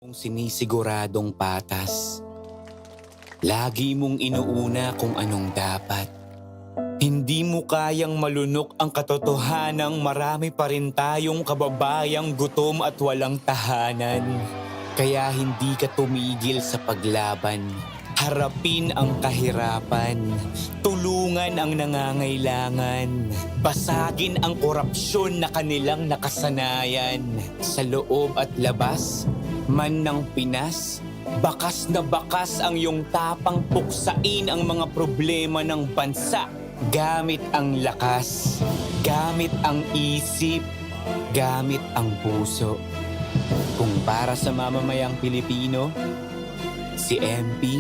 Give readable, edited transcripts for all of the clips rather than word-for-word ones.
Kung sinisiguradong patas, lagi mong inuuna kung anong dapat. Hindi mo kayang malunok ang katotohanang marami pa rin tayong kababayang gutom at walang tahanan. Kaya hindi ka tumigil sa paglaban. Harapin ang kahirapan. Tulungan ang nangangailangan. Basagin ang korupsyon na kanilang nakasanayan. Sa loob at labas, man ng Pinas, bakas na bakas ang iyong tapang puksain ang mga problema ng bansa. Gamit ang lakas, gamit ang isip, gamit ang puso. Kung para sa mamamayang Pilipino, si MP,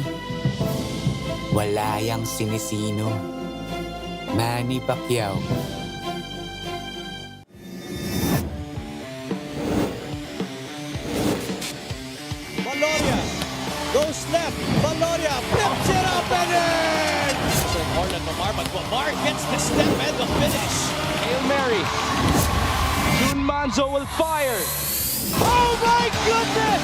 wala yang sinisino. Manny Pacquiao. Goes left, Valoria flips it up and in! So hard at Lamar, but Lamar gets the step and the finish. Hail Mary. June Manzo will fire. Oh my goodness!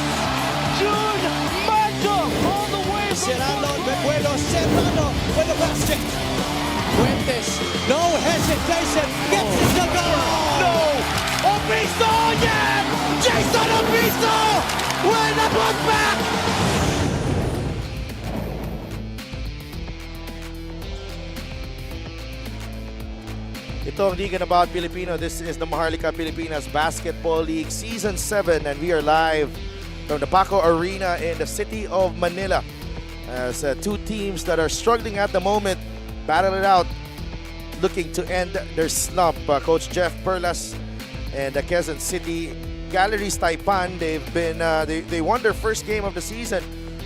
June Manzo all the way from Serrano, Bejuelo, Serrano with the basket. Fuentes, no hesitation, gets it to go. No! Obisto, yeah! Jason Obisto with the putback! Ito ang Liga na Bawat Pilipino. This is the Maharlika Pilipinas Basketball League Season 7 and we are live from the Paco Arena in the city of Manila. As two teams that are struggling at the moment battle it out, looking to end their slump. Coach Jeff Perlas and the Quezon City Galleries Taipan, they won their first game of the season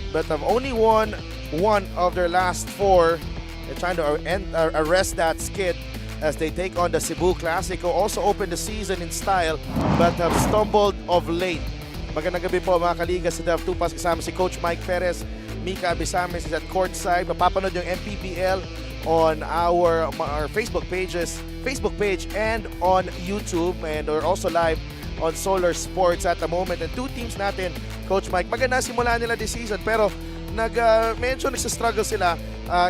but have only won one of their last four. They're trying to arrest that skid as they take on the Cebu Classico. Also opened the season in style but have stumbled of late. Magandang gabi po mga kaliga sa Dev Tupas. Kasama si Coach Mike Perez. Mika Abisames is at courtside. Mapapanood yung MPBL on our Facebook page and on YouTube, and we're also live on Solar Sports at the moment. And two teams natin, Coach Mike, maganda simula nila this season pero medyo nagsastruggle sila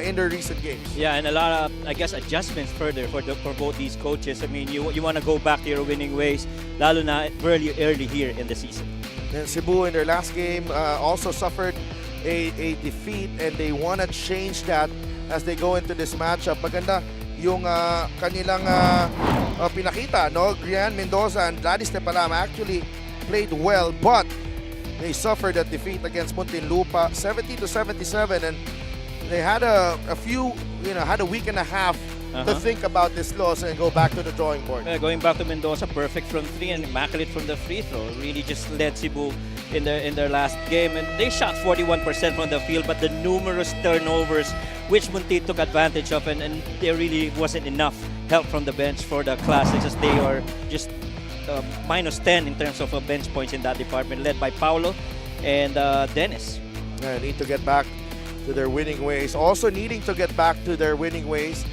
in their recent games. Yeah, and a lot of, I guess, adjustments further for both these coaches. I mean, you want to go back to your winning ways, lalo na early here in the season. And Cebu in their last game also suffered a defeat, and they want to change that as they go into this matchup. Maganda yung kanilang pinakita, no? Grian Mendoza and Gladys Tepalam actually played well, but they suffered a defeat against Muntinlupa, 70-77, and they had a week and a half to think about this loss and go back to the drawing board. Going back to Mendoza, perfect from three and immaculate from the free throw. Really just led Cebu in their last game, and they shot 41% from the field, but the numerous turnovers which Munti took advantage of, and there really wasn't enough help from the bench for the Classics, as they are just minus 10 in terms of bench points in that department, led by Paulo and Dennis. Need to get back to their winning ways. Also needing to get back to their winning ways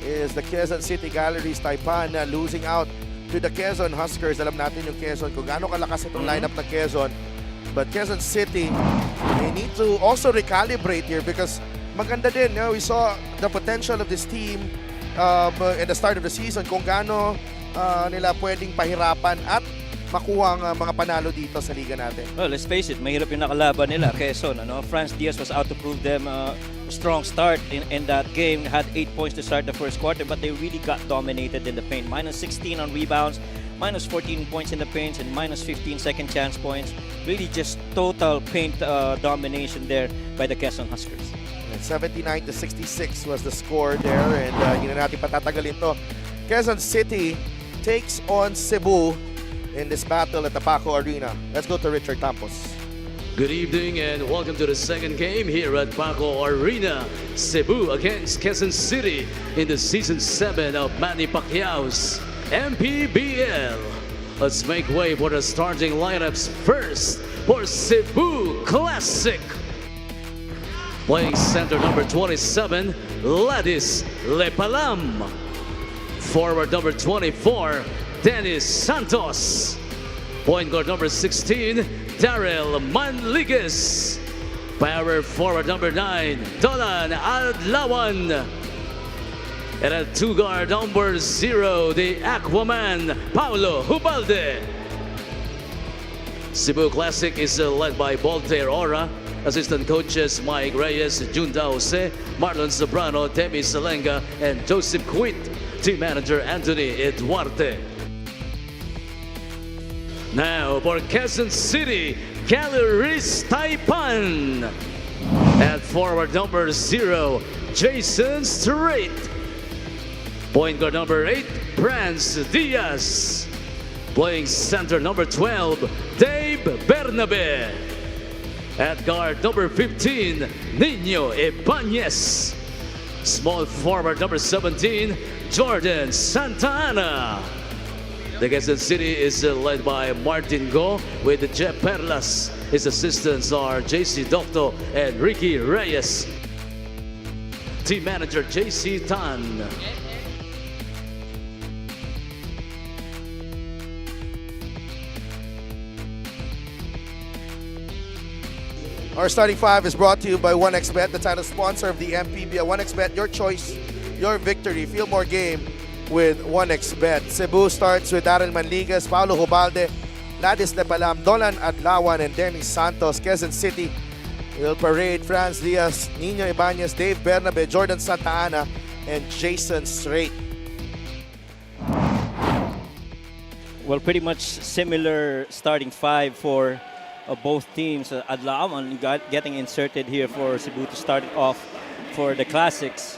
is the Quezon City Galleries Taipan, losing out to the Quezon Huskers. Alam natin yung Quezon, kung gaano kalakas itong lineup ng Quezon. But Quezon City, they need to also recalibrate here because maganda din. We saw the potential of this team at the start of the season, kung gaano nila pwedeng pahirapan at makuha ang mga panalo dito sa liga natin. Well, let's face it, mahirap yung nakalaban nila, Quezon. Franz Diaz was out to prove them a strong start in that game. Had 8 points to start the first quarter, but they really got dominated in the paint. Minus 16 on rebounds, minus 14 points in the paints, and minus 15 second chance points. Really just total paint domination there by the Quezon Huskers. 79-66 was the score there, and hindi na natin patatagalin to. Quezon City takes on Cebu in this battle at the Paco Arena. Let's go to Richard Campos. Good evening and welcome to the second game here at Paco Arena. Cebu against Quezon City in the Season 7 of Manny Pacquiao's MPBL. Let's make way for the starting lineups first for Cebu Classic. Playing center number 27, Gladys Lepalam. Forward number 24, Dennis Santos. Point guard number 16, Daryl Manligues. Power forward number 9, Dolan Adlawan. And at 2 guard number 0, the Aquaman, Paulo Hubalde. Cebu Classic is led by Voltaire Ora. Assistant coaches Mike Reyes, Junda Jose, Marlon Sobrano, Demi Salenga, and Joseph Quit. Team manager Anthony Eduarte. Now for Quezon City, Calories Taipan. At forward number 0, Jason Strait. Point guard number 8, Franz Diaz. Playing center number 12, Dave Bernabe. At guard number 15, Nino Ibanez. Small forward number 17, Jordan Santa Ana. The Quezon City is led by Martin Go with Jeff Perlas. His assistants are JC Docto and Ricky Reyes. Team manager JC Tan. Our starting 5 is brought to you by 1xBet, the title sponsor of the MPBL. 1xBet, your choice, your victory. Feel more game with 1xBet. Cebu starts with Daryl Manligues, Paulo Hubalde, Ladis Lepalam, Dolan Adlawan, and Dennis Santos. Quezon City will parade Franz Diaz, Nino Ibanez, Dave Bernabe, Jordan Santa Ana, and Jason Strait. Well, pretty much similar starting 5 for both teams. Adlawan getting inserted here for Cebu to start it off for the Classics.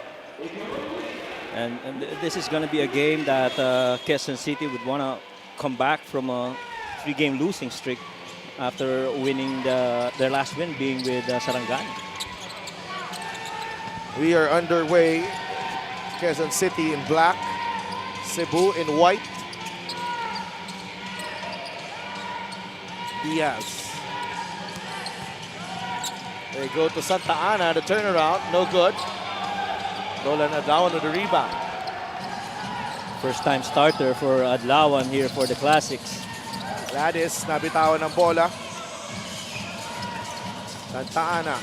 And this is going to be a game that Quezon City would want to come back from a 3-game losing streak after winning their last win being with Sarangani. We are underway. Quezon City in black, Cebu in white. Diaz. They go to Santa Ana, the turnaround, no good. Dolan Adlawan with the rebound. First-time starter for Adlawan here for the Classics. Gladys, nabitawan ng bola. Santa Ana.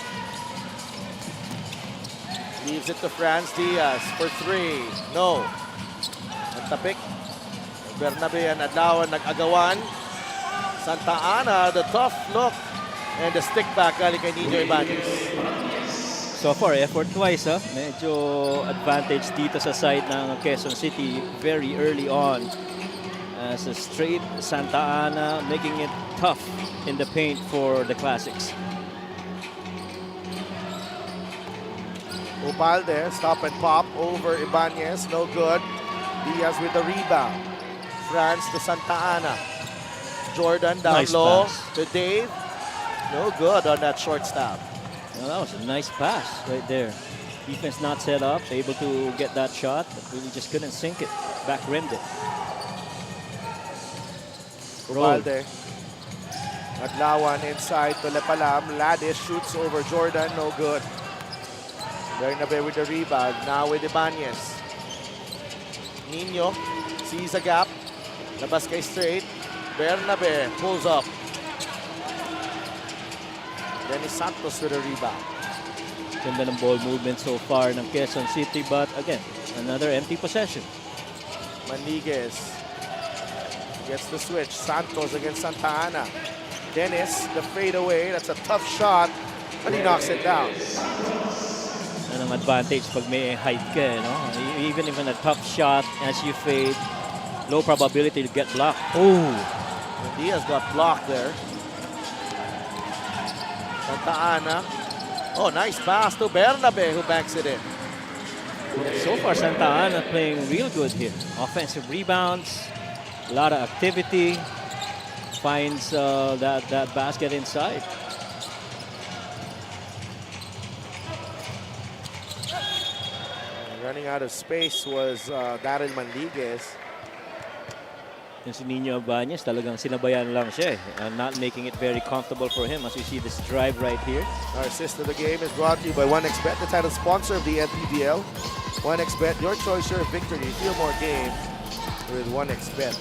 Leaves it to Franz Diaz for 3. No. Nagtapik. Bernabe and Adlawan nag-agawan. Santa Ana, the tough look. And the stick back galing kay Nino Ibanez. So far, effort twice, medyo advantage dito sa side ng Quezon City very early on. As a straight Santa Ana making it tough in the paint for the Classics. Ubalde, stop and pop over Ibanez, no good. Diaz with the rebound. Franz to Santa Ana. Jordan down Nice low pass. to Dave. No good on that short stop. Well, that was a nice pass right there. Defense not set up, able to get that shot, but really just couldn't sink it. Back rimmed it. Ubalde. Adlawan inside to Lepalam. Ladis shoots over Jordan, no good. Bernabe with the rebound, now with Ibanez. Nino sees a gap. Labas kay Strait. Bernabe pulls up. Dennis Santos with a rebound. Ganda ng ball movement so far ng Quezon City, but again, another empty possession. Manligues gets the switch. Santos against Santa Ana. Dennis, the fadeaway. That's a tough shot, but he knocks it down. Yan ang advantage pag may height ka, no? Even if in a tough shot, as you fade, low probability to get blocked. Oh! Diaz got blocked there. Santa Ana. Oh, nice pass to Bernabe who banks it in. So far, Santa Ana playing real good here. Offensive rebounds, a lot of activity, finds that basket inside. Running out of space was Daryl Manligues. Yung si Nino Ibanez, talagang sinabayan lang siya not making it very comfortable for him as we see this drive right here. Our assist of the game is brought to you by 1xBet, the title sponsor of the MPBL. 1xBet, your choice, your victory. Feel more game with 1xBet.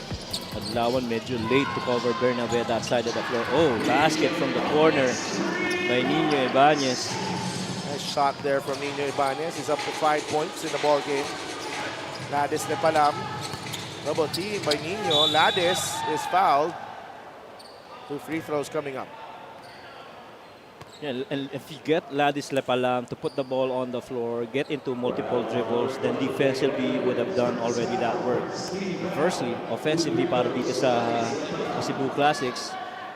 Adlawan medyo late to cover Bernabé that side of the floor. Oh, basket from the corner by Nino Ibanez. Nice shot there from Nino Ibanez. He's up to 5 points in the ball game. Ladis Lepalam. Double team by Nino. Ladis is fouled. 2 free throws coming up. Yeah, and if you get Ladis Lepalam to put the ball on the floor, get into multiple dribbles, then defensively would have done already that work. Firstly, offensively para dito sa Cebu Classics,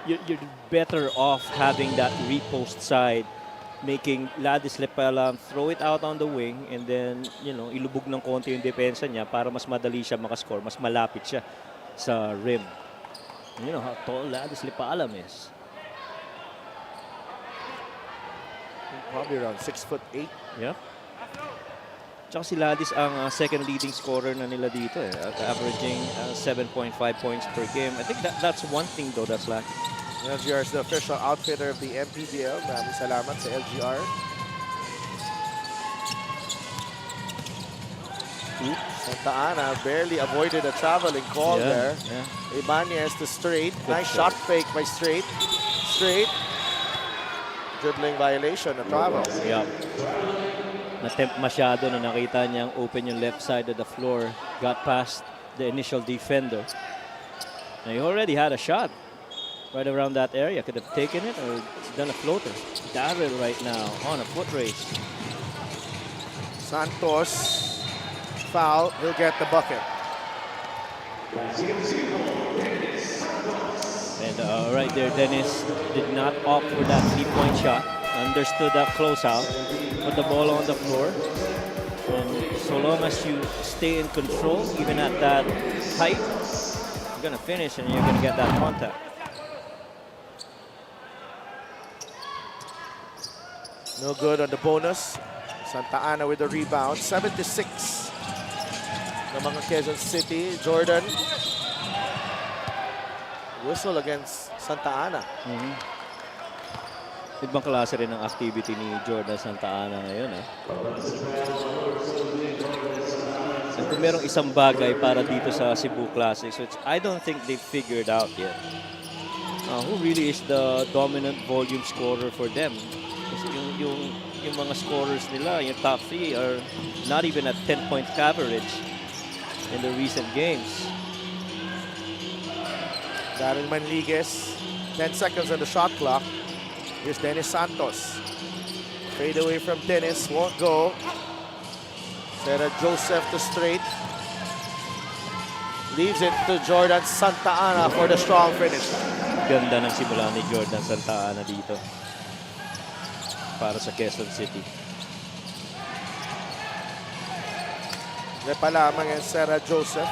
you're better off having that repost side, making Ladis Lepalam throw it out on the wing and then, ilubog ng konti yung depensa niya para mas madali siya makascore, mas malapit siya sa rim. You know how tall Ladis Lepalam is. Probably around 6'8". Yeah. Tsaka si Ladis ang second leading scorer na nila dito averaging 7.5 points per game. I think that's one thing though that's lacking. LGR is the official outfitter of the MPBL. Maraming salamat sa LGR. Santa Ana barely avoided a traveling call there. Yeah. Ibanez to Straight. Good Nice shot. shot fake by Straight. Straight. Dribbling violation na travel. Yeah. Na-tempt masyado na nakita niyang open yung left side of the floor. Got past the initial defender. Now he already had a shot right around that area. Could have taken it or done a floater. Darrell right now on a foot race. Santos. Foul. He'll get the bucket. And right there, Dennis did not opt for that three-point shot. Understood that closeout. Put the ball on the floor. And so long as you stay in control, even at that height, you're going to finish and you're going to get that contact. No good on the bonus. Santa Ana with the rebound. 76 ng mga Quezon City. Jordan. Whistle against Santa Ana. Ibang klase rin ng activity ni Jordan Santa Ana ngayon. And kung merong isang bagay para dito sa Cebu Classics, which I don't think they figured out yet. Who really is the dominant volume scorer for them? Kasi yung mga scorers nila, yung top 3 are not even at 10-point coverage in the recent games. Darren Manliguez. 10 seconds on the shot clock. Here's Dennis Santos. Fade away from Dennis. Won't go. Sarah Joseph to Straight. Leaves it to Jordan Santa Ana for the strong finish. Ganda ng simula ni Jordan Santa Ana dito para sa Quezon City. Lepalam against Sarah Joseph.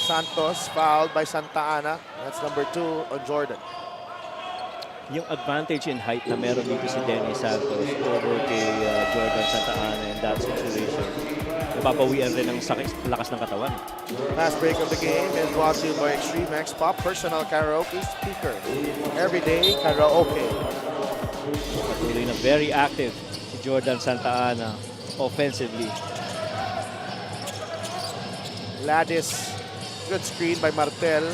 Santos fouled by Santa Ana. That's number 2 on Jordan. Yung advantage in height na meron dito si Dennis Santos over kay Jordan Santa Ana in that situation. Napapawian rin ng lakas ng katawan. Last break of the game is brought to you by Extreme X Pop Personal Karaoke Speaker. Everyday karaoke. Patuloy na very active si Jordan Santa Ana offensively. Ladis. Good screen by Martel.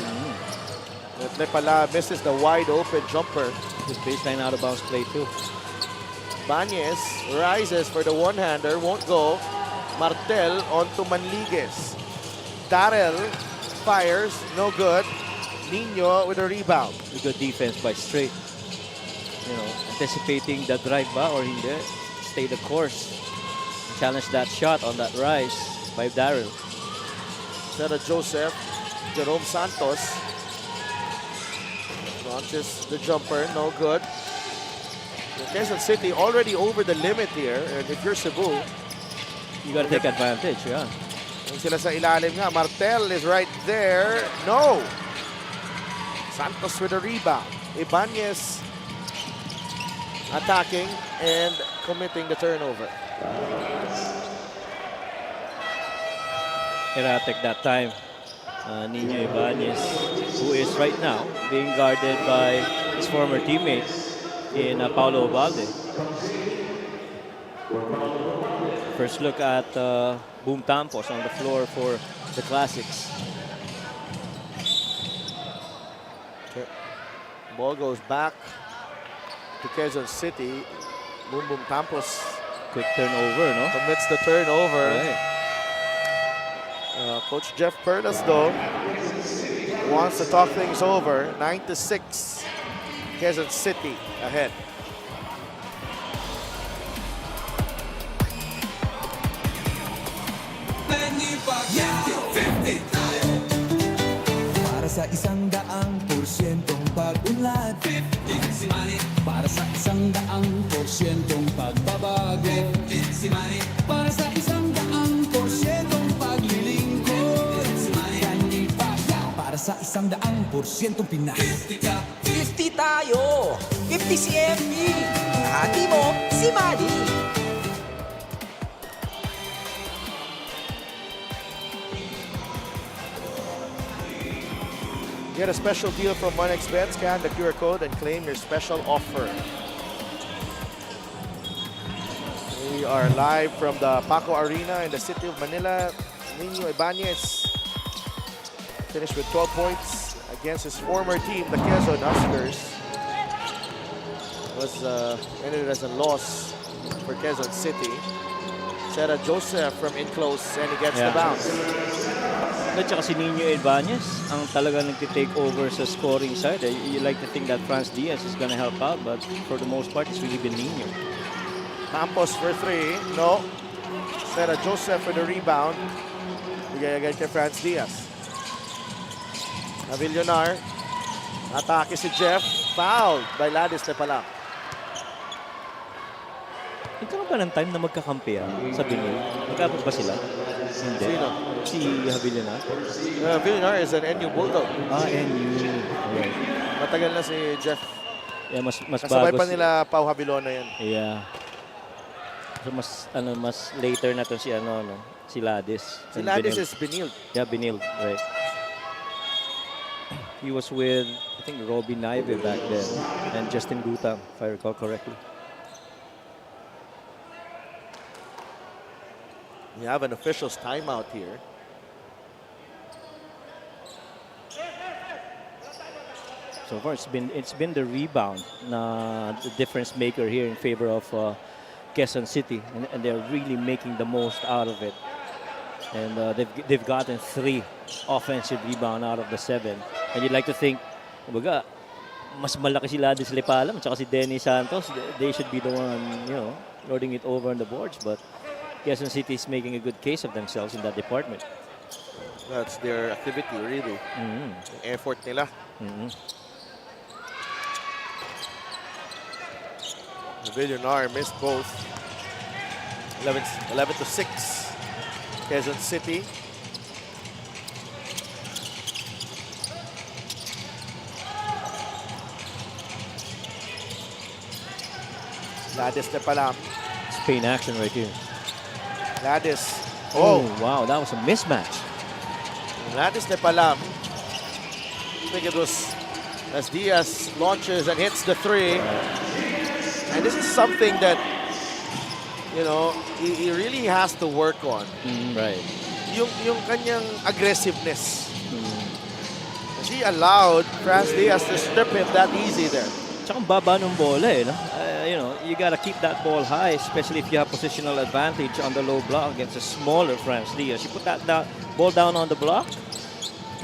Lepala misses the wide open jumper. His baseline out of bounds play too. Banez rises for the one-hander. Won't go. Martel onto Manliguez. Darrell fires. No good. Nino with a rebound. A good defense by Straight. Anticipating the drive ba or hindi. Stay the course. Challenge that shot on that rise by Darrell. Sarah Joseph, Jerome Santos. Launches the jumper, no good. Quezon City already over the limit here. And if you're Cebu, you gotta take advantage, yeah. Yung sila sa ilalim nga. Martel is right there. No! Santos with a rebound. Ibanez attacking and committing the turnover. Erratic that time. Nino Ibanez, who is right now being guarded by his former teammate in Paulo Ovalde. First look at Boom Tampos on the floor for the Classics. Ball goes back to Quezon City. Boom Boom Campos Quick turnover, no? commits the turnover. Right. Coach Jeff Perlas, though, wants to talk things over. 9-6. Quezon City ahead. Para sa 100% pag-unlad, para sa 100% pagbabago, para sa 100% paglilingkod, Manny Pacquiao. Para sa 100% Pinas. 50 tayo! 50 si MD! Hati mo, si Manny! Get a special deal from 1xBet. Scan the QR code and claim your special offer. We are live from the Paco Arena in the city of Manila. Nino Ibanez finished with 12 points against his former team, the Quezon Huskers. Was ended as a loss for Quezon City. Sarah Joseph from in close and he gets the bounce. At saka si Nino Ibanez ang talaga nagtitake over sa scoring side. You like to think that Franz Diaz is gonna help out, but for the most part, it's really been Nino. Campos for three. No. Sarah Joseph for the rebound. Bigay agad kay Franz Diaz. Avillonar. Atake si Jeff. Fouled by Ladis Tepalam. Nagkaroon ba ng time na magkakampihan sa Binil? Magkabot ba sila? Hindi. Sino? Si Havillana? Avillonar is an NU Bulldog. NU. Alright. Matagal na si Jeff. Yeah, mas Kasabay bago. pa nila Pau Havilona yan. Yeah. So mas later na to si si Ladis. Si And Ladis Binil. is Benil. Yeah, Binil, right. He was with, I think, Robbie Naive back then and Justin Guta, if I recall correctly. We have an official's timeout here. So far, it's been the rebound na the difference maker here in favor of Quezon City, and they're really making the most out of it. And they've gotten 3 offensive rebound out of the 7. And you'd like to think, kumbaga, mas malaki si Ladis Lepalam at si Denny Santos. They should be the one, lording it over on the boards. But Quezon City is making a good case of themselves in that department. That's their activity, really. Mm-hmm. Yung effort nila. Mm-hmm. Villonar missed both. 11-6. Quezon City. Ladis Tepalam. Spain action right here. Ladis. Oh, wow, that was a mismatch. Ladis Tepalam. I think it was as Diaz launches and hits the 3. And this is something that, he really has to work on. Right. Yung kanyang aggressiveness. He allowed Franz Diaz to strip him that easy there. Tsaka ang baba ng bola no? You gotta keep that ball high, especially if you have positional advantage on the low block against a smaller Franz Diaz. You put that ball down on the block,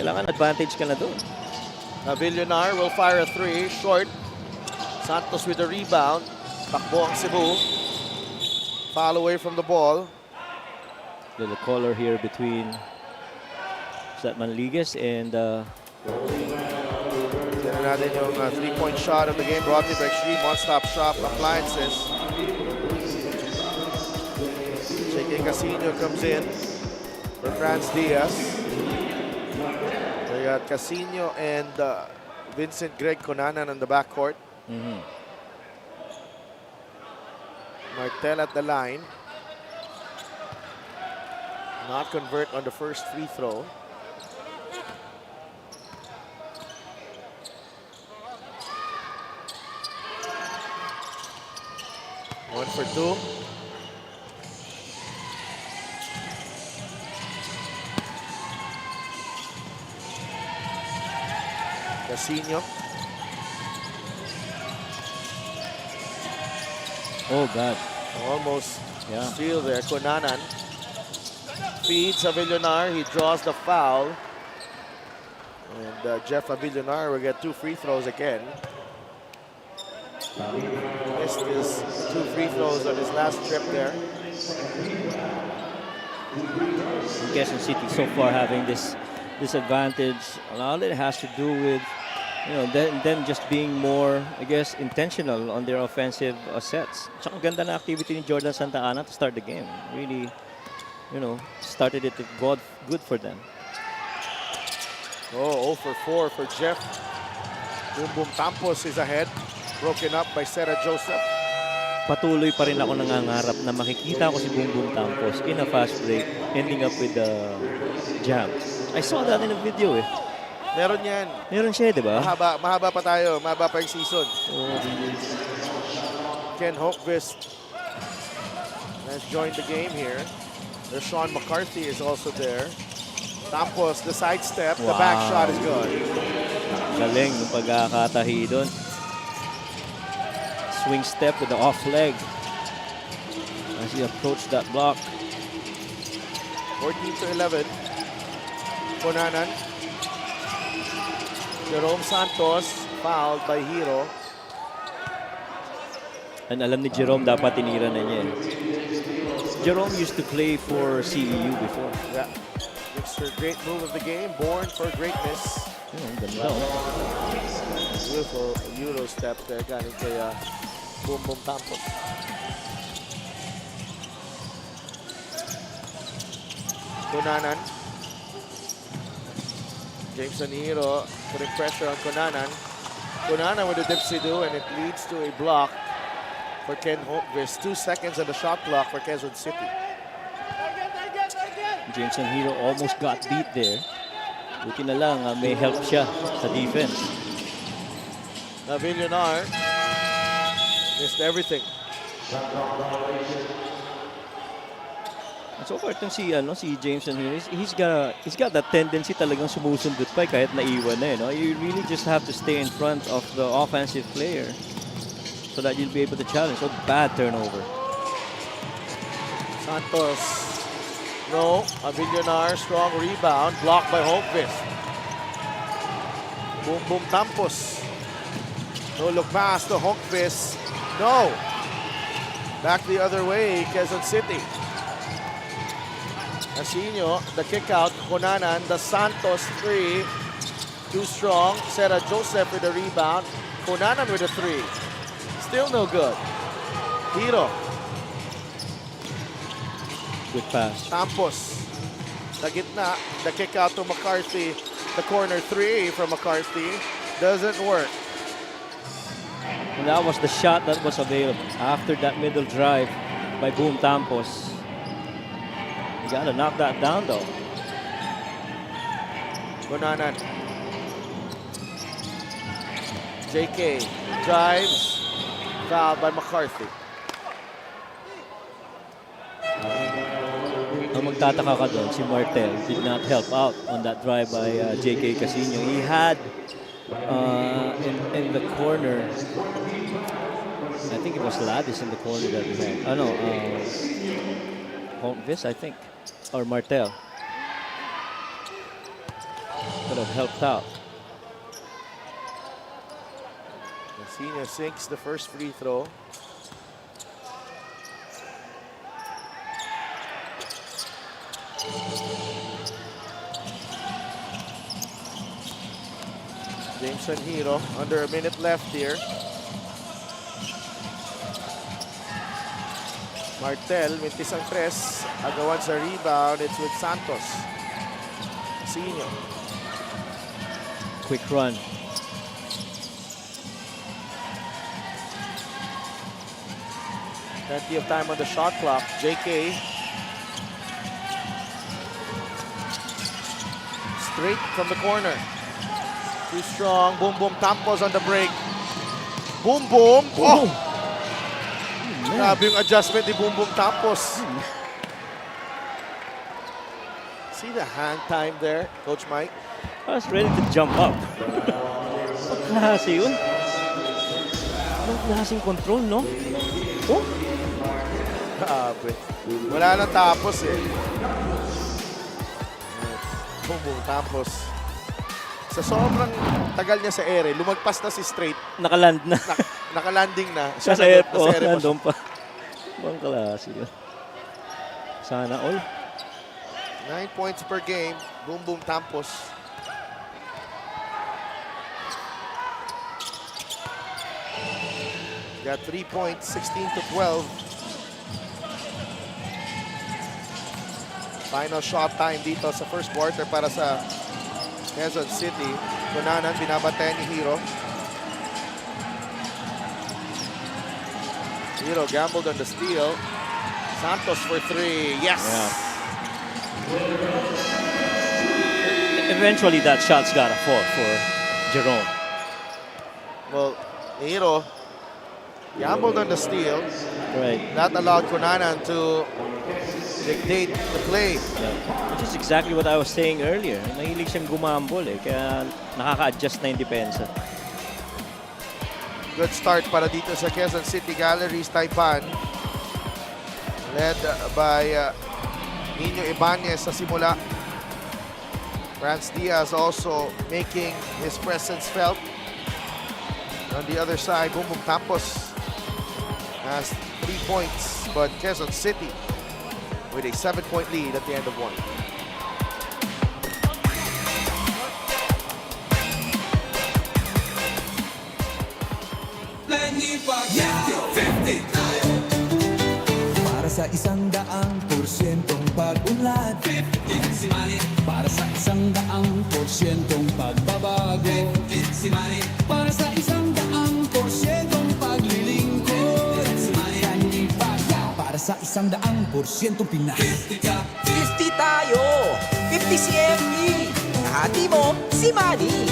kailangan advantage ka na doon. Villonar will fire a 3, short. Santos with the rebound. Takbo ang Cebu. Foul away from the ball. Little color here between Manliguez and Tignan natin yung 3-point shot of the game brought to you by Extreme One-Stop Shop Appliances. Cheque Casino comes in for Franz Diaz. We got Casino and Vincent Greg Conanan on the backcourt. Martel at the line. Not convert on the first free throw. One for 2. Casino. Oh, God. Almost Yeah. steal there. Cunanan feeds Avillonar. He draws the foul. And Jeff Avillonar will get 2 free throws again. Missed his 2 free throws on his last trip there. Quezon City so far having this advantage. A lot of it has to do with them just being more, I guess, intentional on their offensive sets. Tsaka ang ganda na activity ni Jordan Santa Ana to start the game. Really, started it good for them. Oh, 0 for 4 for Jeff. Boom Boom Tampos is ahead. Broken up by Sarah Joseph. Patuloy pa rin ako nangangarap na makikita ko si Boom Boom Tampos in a fast break, ending up with the jam. I saw that in a video eh. Meron yan. Meron siya, di ba? Mahaba pa tayo. Mahaba pa yung season. Ken Hochquist has joined the game here. There's Sean McCarthy is also there. Tampos, the sidestep. The back shot is good. Galing yung pagkakatahi doon. Swing step with the off leg as he approached that block. 14-11. Cunanan. Jerome Santos fouled by Hero. And alam ni Jerome dapat tinira na niya. Jerome used to play for CEU before. Yeah. It's a great move of the game. Born for greatness. Ganda. Beautiful Euro step there. Galing kay Boom Boom Tampos. Cunanan. Jameson Hero putting pressure on Cunanan. Cunanan with a dipsy-do, and it leads to a block for Ken Hochquist. 2 seconds on the shot clock for Quezon City. Jameson Hero almost got beat there. Buti na lang may help siya sa defense. Avillonar missed everything. So far itong si Jameson Hero, he's got that tendency talagang sumusundot pa kahit naiwan na You really just have to stay in front of the offensive player so that you'll be able to challenge. So bad turnover. Santos. No. Avillonar, strong rebound. Blocked by Hochquist. Boom Boom Tampos. No look pass to Hochquist. No. Back the other way, Quezon City. Asino, the kick out. Cunanan, the Santos 3. Too strong. Sarah Joseph with the rebound. Cunanan with a 3. Still no good. Hero. Good pass. Tampos. The gitna. The kick out to McCarthy. The corner 3 from McCarthy. Doesn't work. And that was the shot that was available after that middle drive by Boom Tampos. You gotta knock that down though. Cunanan. JK drives. Fouled by McCarthy. Ang magtataka ka doon, si Martel did not help out on that drive by JK Casino. He had in the corner, I think it was Ladis in the corner that he had. Hochquist, I think, or Martel. Could have helped out. Casino sinks the first free throw. Jameson Hero, under a minute left here. Martel, mintis ang tres. Agawan sa rebound, it's with Santos. Sino. Quick run. Plenty of time on the shot clock. JK. Straight from the corner. Too strong. Boom Boom Tampos on the break. Boom Boom. Oh! Grabe yung adjustment ni Boom Boom Tampos. See the hand time there, Coach Mike? I was ready to jump up. Klase yun. Ibang klaseng control, no? Oh, Grabe. Wala nang tapos eh. Boom, boom, tapos. Sa sobrang tagal niya sa ere, lumagpas na si straight. nakaland na. Nakalanding na. Siya sa nasa airport, ere pa siya. nandun pa. Ibang klase yun. Sana all. 9 points per game. Boom, boom, tampos. Got 3 points, 16-12. Final shot time dito sa first quarter para sa Quezon City. Kunanan, binabantayan ni Hiro. Hiro gambled on the steal. Santos for 3. Yes! Yeah. Eventually, that shot's gotta fall for Jerome. Well, Hiro gambled on the steal. Right. That allowed Kunanan to dictate the play. Yeah. Which is exactly what I was saying earlier. Mahilig siyang gumambol eh, kaya nakaka-adjust na yung depensa. Good start para dito sa Quezon City Galleries Taipan. Led by Nino Ibanez sa simula. Franz Diaz also making his presence felt. On the other side, Bumbum Campos has 3 points, but Quezon City with a 7-point lead at the end of one. Para sa 100%'ong pag-unlad, 15 si Manny. Para sa 100%'ong pagbabago, 15 si Manny. Para sa 100%'ong paglilingkod, 15 si Manny. Para sa 100%'ong Pinas, 50 tayo! 50 si MB! Hati mo, si Manny!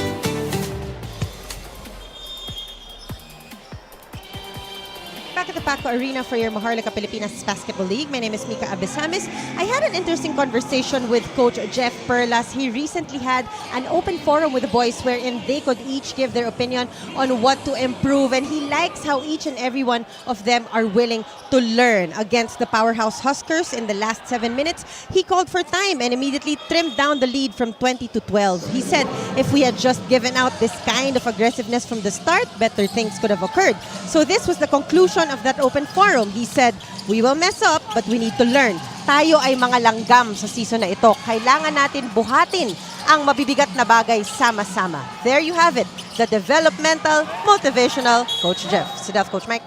Back at the Paco Arena for your Maharlika Pilipinas Basketball League. My name is Mika Abisamis. I had an interesting conversation with Coach Jeff Perlas. He recently had an open forum with the boys wherein they could each give their opinion on what to improve. And he likes how each and every one of them are willing to learn. Against the powerhouse Huskers in the last 7 minutes, he called for time and immediately trimmed down the lead from 20 to 12. He said if we had just given out this kind of aggressiveness from the start, better things could have occurred. So this was the conclusion of that open forum. He said, we will mess up, but we need to learn. Tayo ay mga langgam sa season na ito. Kailangan natin buhatin ang mabibigat na bagay sama-sama. There you have it, the developmental, motivational Coach Jeff. Sit down, Coach Mike.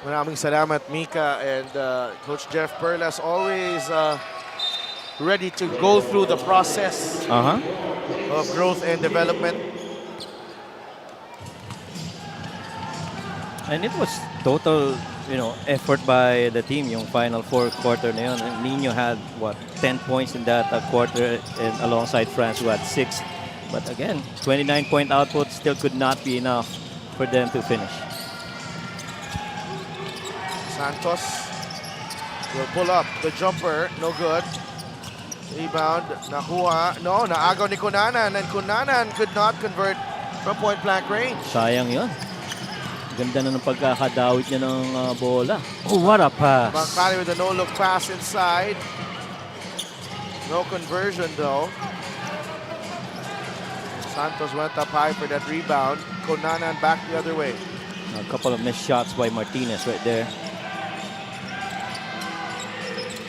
Maraming salamat, Mika, and Coach Jeff Perlas always ready to go through the process of growth and development. And it was total, effort by the team yung final fourth quarter na yun. And Nino had, 10 points in that quarter and alongside France who had 6. But again, 29-point output still could not be enough for them to finish. Santos will pull up the jumper, no good. Rebound, nakuha. No, naagaw ni Kunanan, and Kunanan could not convert from point-blank range. Sayang yun. Ganda na ng pagkakadawit niya ng bola. Oh, what a pass. Bangkali with a no-look pass inside. No conversion though. Santos went up high for that rebound. Kunanan back the other way. A couple of missed shots by Martinez right there.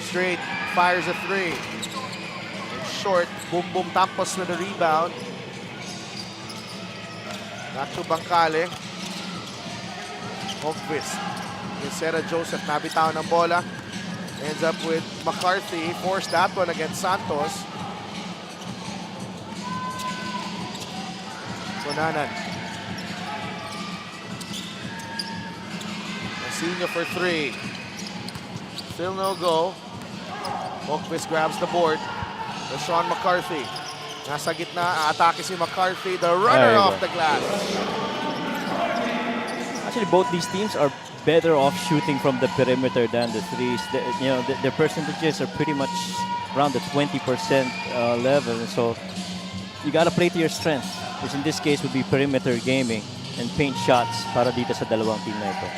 Straight fires a 3. It's short. Boom boom tampos na the rebound. Back to Bangkali. Hogfist. Sarah Joseph nabitawan ng bola. Ends up with McCarthy. Forced that one against Santos. Kunanan. Senior for 3. Still no go. Hogfist grabs the board. Sean McCarthy. Nasa gitna. Atake si McCarthy. The runner off the glass. Actually, both these teams are better off shooting from the perimeter than the threes. Their percentages are pretty much around the 20% level. So you got to play to your strength, which in this case would be perimeter gaming. and paint shots para dito sa dalawang team na ito.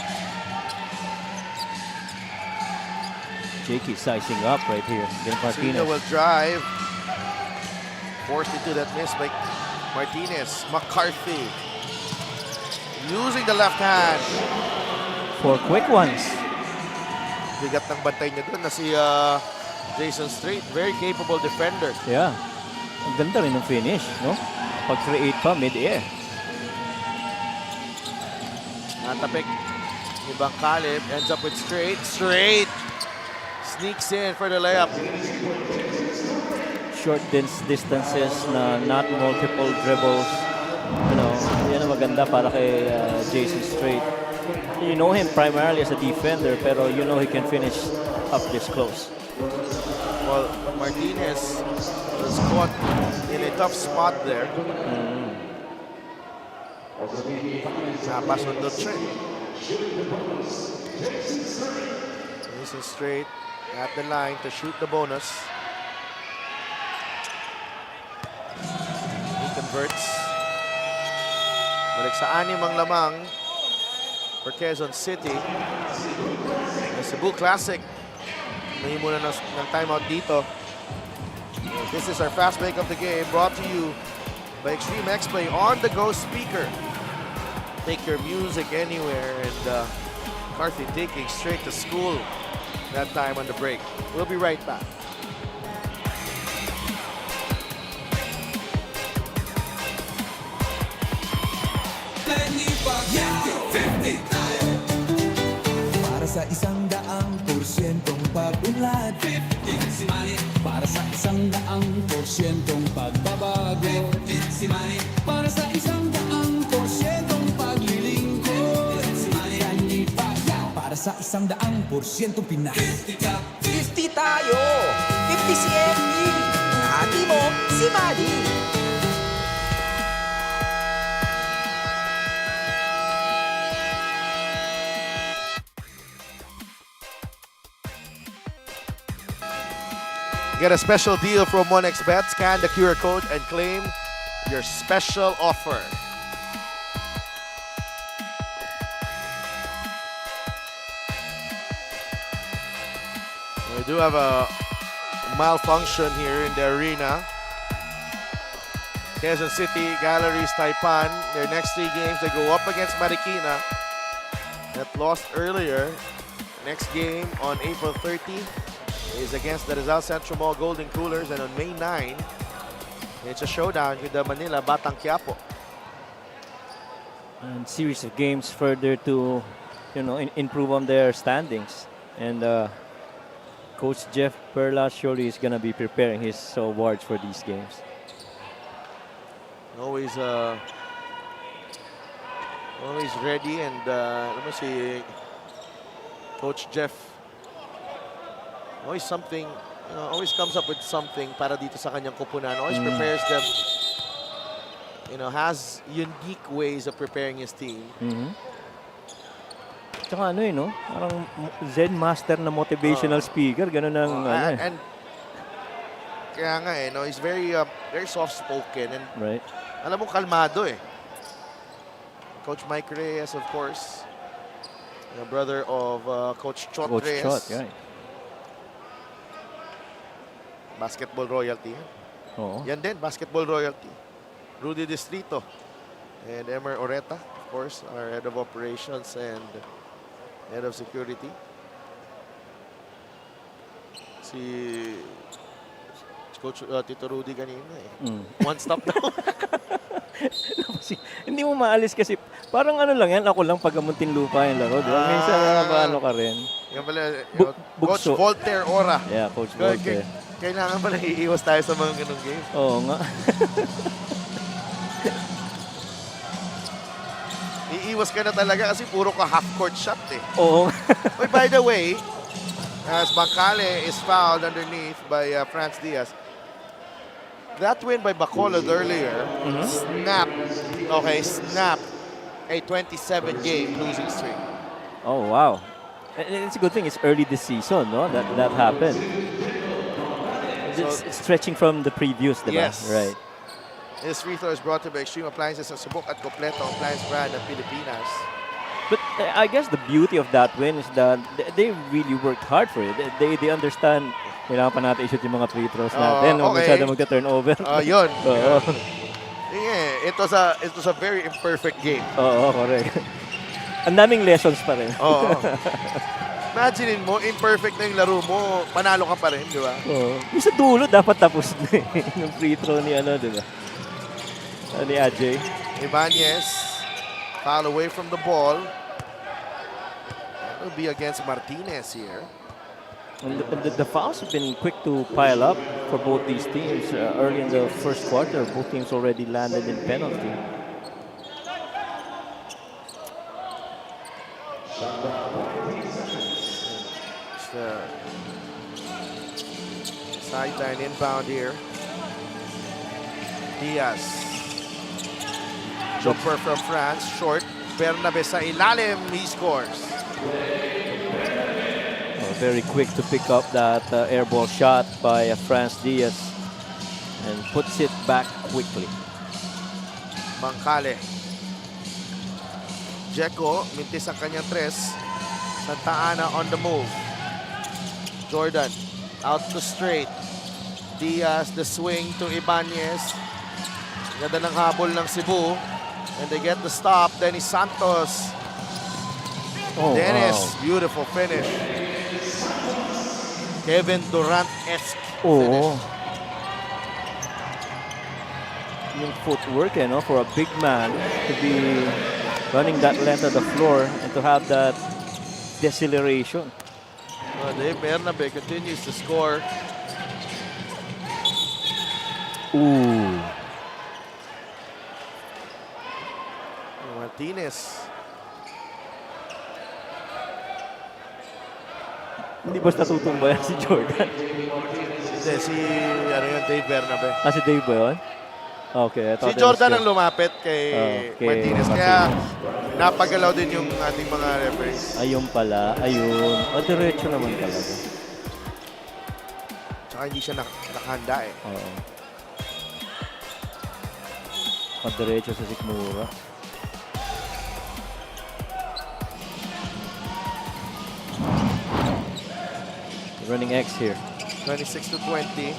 Jakey sizing up right here. Then Cena Martinez. will drive. Forced into that miss by Martinez. McCarthy using the left hand. 4 quick ones. Bigat ng bantay niya doon na si Jason Strait. Very capable defender. Yeah. Ang ganda rin ng finish, no? Pag-create pa mid-air. Natapik ni Bangkalib. Ends up with Strait. Strait sneaks in for the layup. Short distances na not multiple dribbles. Yan ang maganda para kay Jason Strait. You know him primarily as a defender, pero you know he can finish up this close. Well, Martinez was caught in a tough spot there. Napasundot siya. Jason Strait at the line to shoot the bonus. He converts. Balik sa 6 ang lamang for Quezon City. The Cebu Classic. May muna ng timeout dito. This is our fast break of the game brought to you by Extreme X Play on-the-go speaker. Take your music anywhere, and McCarthy taking straight to school that time on the break. We'll be right back. Para sa 100% pag-unlad, 15 si Manny. Para sa 100% pagbabago, 15 si Manny. Para sa 100% paglilingkod, 15 si Manny. Para sa 100% Pinas, 50 tayo! 50 si MD! Hati mo, si Manny! Get a special deal from 1xBet. Scan the QR code and claim your special offer. We do have a malfunction here in the arena. Quezon City, Galleries, Taipan. Their next 3 games, they go up against Marikina that lost earlier. Next game on April 30 is against the Rizal Central Mall Golden Coolers, and on May 9, it's a showdown with the Manila Batang Quiapo. And series of games further to, improve on their standings. And Coach Jeff Perla surely is gonna be preparing his awards for these games. Always ready, and let me see, Coach Jeff always always comes up with something para dito sa kanyang kupunan. Always prepares them, has unique ways of preparing his team. Tsaka parang Zen master na motivational speaker, ganun ang And kaya nga he's very soft-spoken, and right. alam mo, kalmado Coach Mike Reyes, of course, the brother of Coach Chot Coach Reyes. Chot, right. Basketball royalty. Oo. Yan din, basketball royalty. Rudy Distrito and Emer Oreta, of course, our head of operations and head of security. Si Coach Tito Rudy kanina One stop now. Hindi mo maalis kasi parang lang yan, ako lang pag Muntinlupa yung laro. Diba? Minsan ka rin. Yan pala, Coach Bukso. Voltaire Ora. Yeah, Coach Voltaire. Kailangan pala iiwas tayo sa mga ganung game. Oo nga. Iiwas ka na talaga kasi puro ka half-court shot Oo. Oy, by the way, as Bacale is fouled underneath by Franz Diaz, that win by Bacolod earlier snapped a 27-game losing streak. Oh, wow. And it's a good thing it's early this season, no? That happened. It's stretching from the previous, diba? Yes. Right. This free throw is brought to you by Extreme Appliances sa subok at kompleto ang appliance brand ng Pilipinas. But I guess the beauty of that win is that they really worked hard for it. They understand, kailangan pa natin i-shoot yung mga free throws natin. okay. Masyado magta-turnover. Yun. Oo. Yeah, it was a very imperfect game. Oo, correct. Ang daming lessons pa rin. Oo. Imagine mo, imperfect na yung laro mo, panalo ka pa rin, di ba? Oo. Yung sa dulo, dapat tapos na yung free throw ni di ba? Ni Ajay. Ibanez, foul away from the ball. It'll be against Martinez here. And the fouls have been quick to pile up for both these teams. Early in the first quarter, both teams already landed in penalty. It's the sideline inbound here. Diaz. Jumper from France, short. Bernabe sa ilalim, he scores. Very quick to pick up that air ball shot by France Diaz and puts it back quickly. Bangkale. Jeko, mintis ang kanyang tres. Santa Ana on the move. Jordan, out to straight. Diaz, the swing to Ibanez. Ganda ng habol ng Cebu. And they get the stop. Dennis Santos. Dennis, Wow. beautiful finish. Kevin Durant-esque Oo. finish. Yung footwork, for a big man to be running that length of the floor and to have that deceleration. Dave Bernabe continues to score. Ooh. Martinez. Hindi basta tutumba yan si Jordan. Hindi, si Dave Bernabe. Si Dave ba yun? Okay. I thought Si it was Jordan good. ang lumapit kay kay Martinez. Kaya napagalaw din yung ating mga referees. Ayun pala. Ayun. Diretso naman talaga. Tsaka hindi siya nakahanda eh. Oo. Diretso sa Sikmura. Running X here. 26 to 20.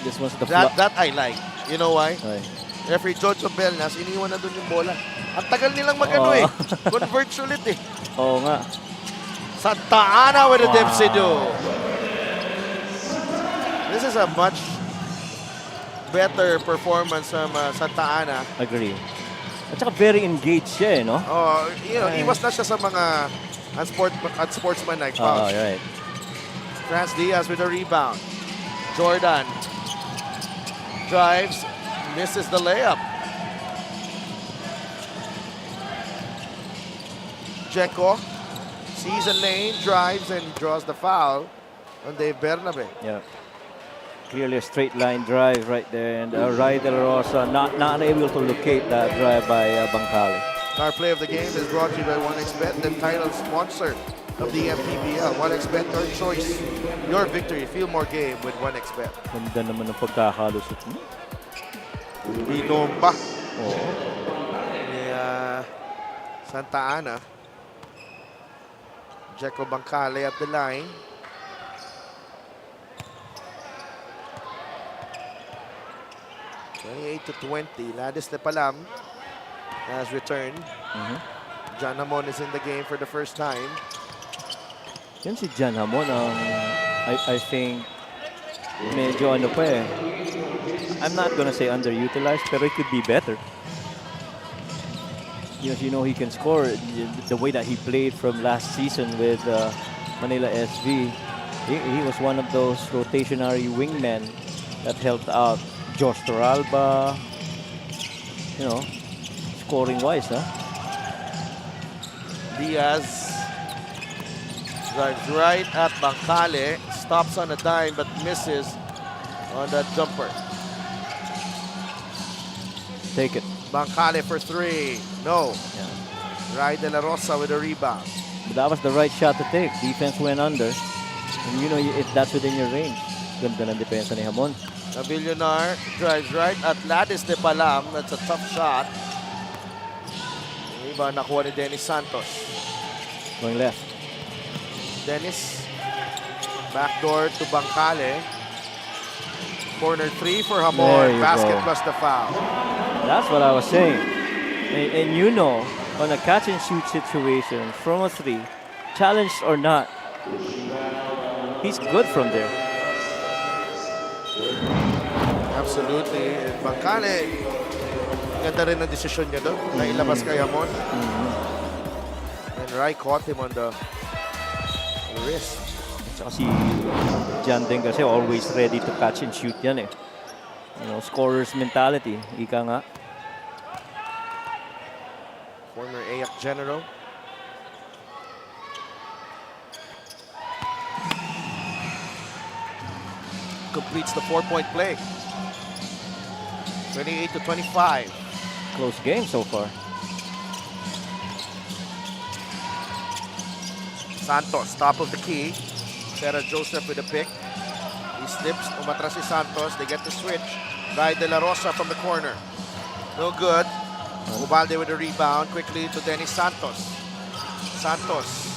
This one's the That I like. You know why? Ay. Referee Jojo Belnas, iniwan na dun yung bola. Ang tagal nilang Oo. Convert ulit eh. Oo nga. Santa Ana with a dipsido. This is a much better performance from Santa Ana. Agree. At saka very engaged siya no? Iwas na siya sa mga unsportsmanlike fouls. Right. France Diaz with a rebound. Jordan drives, misses the layup. Jeko sees a lane, drives, and draws the foul on Dave Bernabe. Yeah. Clearly a straight line drive right there, and Ray De La Rosa not able to locate that drive by Bangkale. Our play of the game is brought to you by 1xBet, the title sponsor of the MPBL. 1xBet, your choice, your victory. Feel more game with 1xBet. Ganda naman ng pagkakalusot mo. Binomba Oo. ni Santa Ana. Jeko Bangkale at the line. To 20. Ladis Lepalam has returned. John Hamon is in the game for the first time. Yan si John Hamon I think medyo I'm not gonna say underutilized, pero it could be better. He can score the way that he played from last season with Manila SV. He was one of those rotationary wingmen that helped out Josh Toralba, scoring wise, huh? Diaz drives right at Bangkale, stops on a dime but misses on that jumper. Take it. Bangkale for three. No. Yeah. Ray De La Rosa with a rebound. But that was the right shot to take. Defense went under. And that's within your range. Ganda ng depensa ni Hamon. Navillonar drives right at Ladis de Palam. That's a tough shot. Yung iba nakuha ni Dennis Santos. Going left. Dennis, backdoor to Bangkale. Corner 3 for There Hamon. you Basket go. plus the foul. That's what I was saying. And you know, on a catch and shoot situation from a 3, challenged or not, he's good from there. Absolutely. Bangkale, ganda rin ang desisyon niya doon. Nailabas kay Hamon. And Rai caught him on the wrist. Tsaka si Jan din kasi always ready to catch and shoot yan eh. You know, scorer's mentality. Ika nga. Former AAC General. Completes the 4-point play. 28-25. Close game so far. Santos, top of the key. Sarah Joseph with a pick. He slips. Umatras si Santos. They get the switch. Guy De La Rosa from the corner. No good. Ubalde with a rebound. Quickly to Dennis Santos. Santos.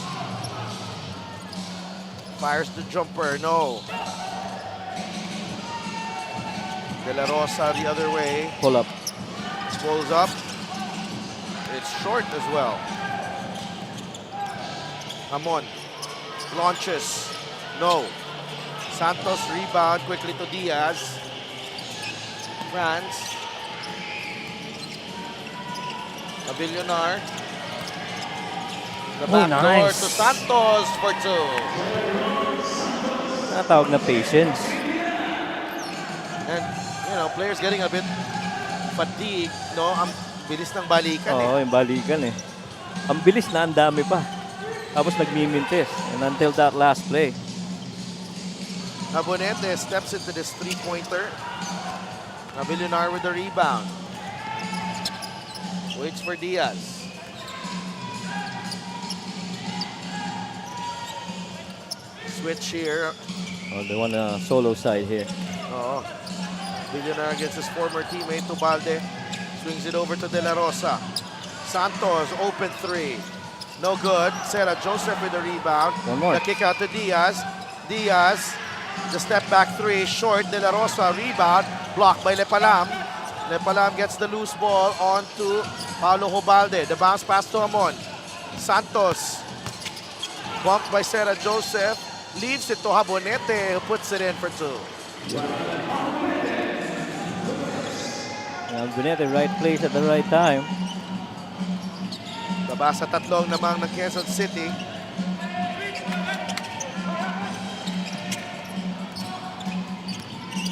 Fires the jumper. No. De La Rosa the other way. Pull up. Pulls up. It's short as well. Hamon. Launches. No. Santos rebound quickly to Diaz. France. Navillonar. The Oh, back door nice. to Santos for 2. Natawag na patience. And, you know, players getting a bit fatigued, no? Ang bilis ng balikan eh. Oo, yung balikan eh. Ang bilis na, ang dami pa. Tapos nagmimintis. And until that last play. Abonete steps into this three-pointer. Navillonar with the rebound. Waits for Diaz. Switch here. Oh, they want a solo side here. Oo. Navillonar against his former teammate Ubalde. Swings it over to De La Rosa. Santos, open 3. No good. Sarah Joseph with the rebound. One more. The kick out to Diaz. Diaz, the step back 3, short. De La Rosa, rebound. Blocked by Lepalam. Lepalam gets the loose ball on to Paulo Ubalde. The bounce pass to Hamon. Santos, bumped by Sarah Joseph. Leaves it to Habonete, who puts it in for 2. Gunete, right place at the right time. Baba sa tatlong namang ng Quezon City.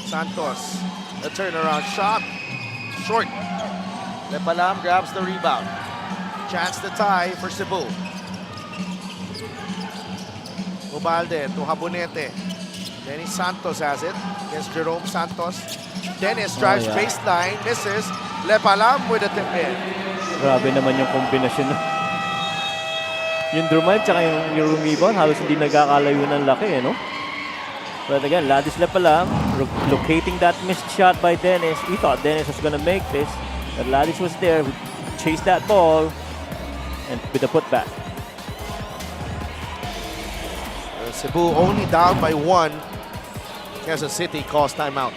Santos, a turnaround shot. Short. Lepalam grabs the rebound. Chance to tie for Cebu. Ubalde to Habonete. Dennis Santos has it against Jerome Santos. Dennis drives yeah. baseline, misses. Lepalam with a tip in. Grabe naman yung kombinasyon. Yung drive tsaka yung rebound, halos hindi nagkakalayo ng laki, no? But again, Ladisla pa lang, locating that missed shot by Dennis. He thought Dennis was gonna make this, but Ladis was there, chased that ball, and with a putback. Cebu only down by 1. Quezon City calls timeout.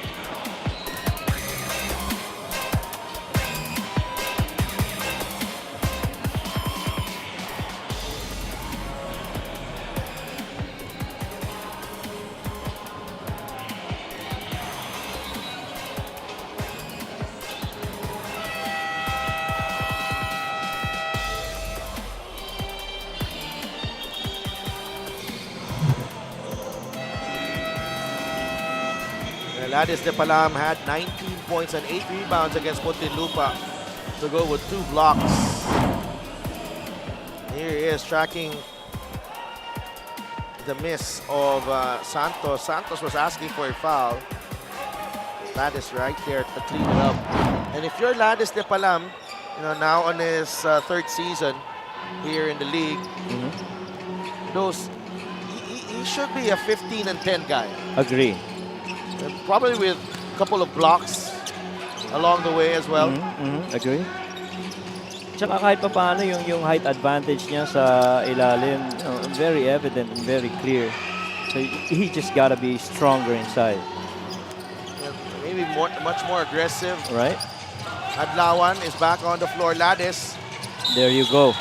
Ladis de Palam had 19 points and 8 rebounds against Muntinlupa to go with 2 blocks. Here he is tracking the miss of Santos. Santos was asking for a foul. Ladis right there to clean it up. And if you're Ladis de Palam, you know, now on his 3rd season here in the league, he should be a 15 and 10 guy. Agree. And probably with couple of blocks along the way as well. Agree. Tsaka kahit pa paano yung height advantage niya sa ilalim, very evident and very clear. So he just gotta be stronger inside. Maybe much more aggressive. Right? Adlawan is back on the floor. Ladis. There you go.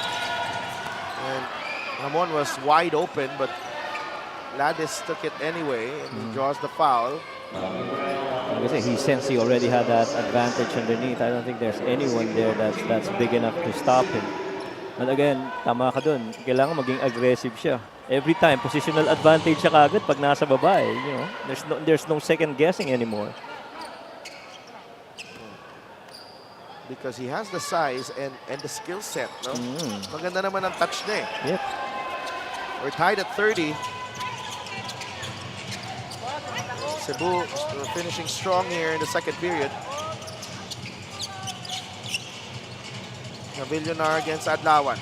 And Ramon was wide open, but Ladis took it anyway and draws the foul. Like I say, he sensed he already had that advantage underneath. I don't think there's anyone there that's big enough to stop him. But again, tama ka dun. Kailangan maging aggressive siya. Every time, positional advantage siya kagad pag nasa baba. There's no second guessing anymore. Because he has the size and the skill set, no? Maganda naman ang touch niya eh. Yep. We're tied at 30. Cebu finishing strong here in the second period. Navillonar against Adlawan.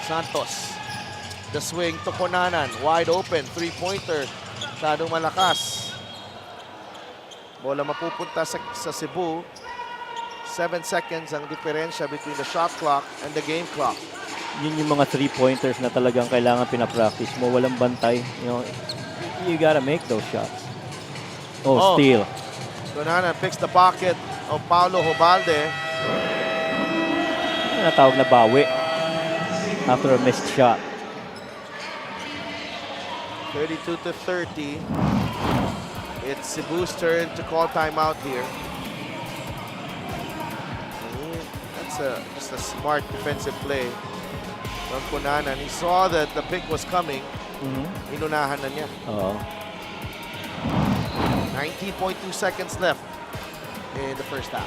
Santos. The swing to Conanan. Wide open. Three-pointer. Masyadong malakas. Bola mapupunta sa Cebu. 7 seconds ang diferensya between the shot clock and the game clock. Yun yung mga three-pointers na talagang kailangan pinapractice mo. Walang bantay. You gotta make those shots. Oh, steal. Conanan picks the pocket of Paulo Hobalde. Natawag na bawi after a missed shot. 32 to 30. It's Cebu's turn to call timeout here. That's just a smart defensive play from Conanan. He saw that the pick was coming. Inunahan na niya. 19.2 seconds left in the first half.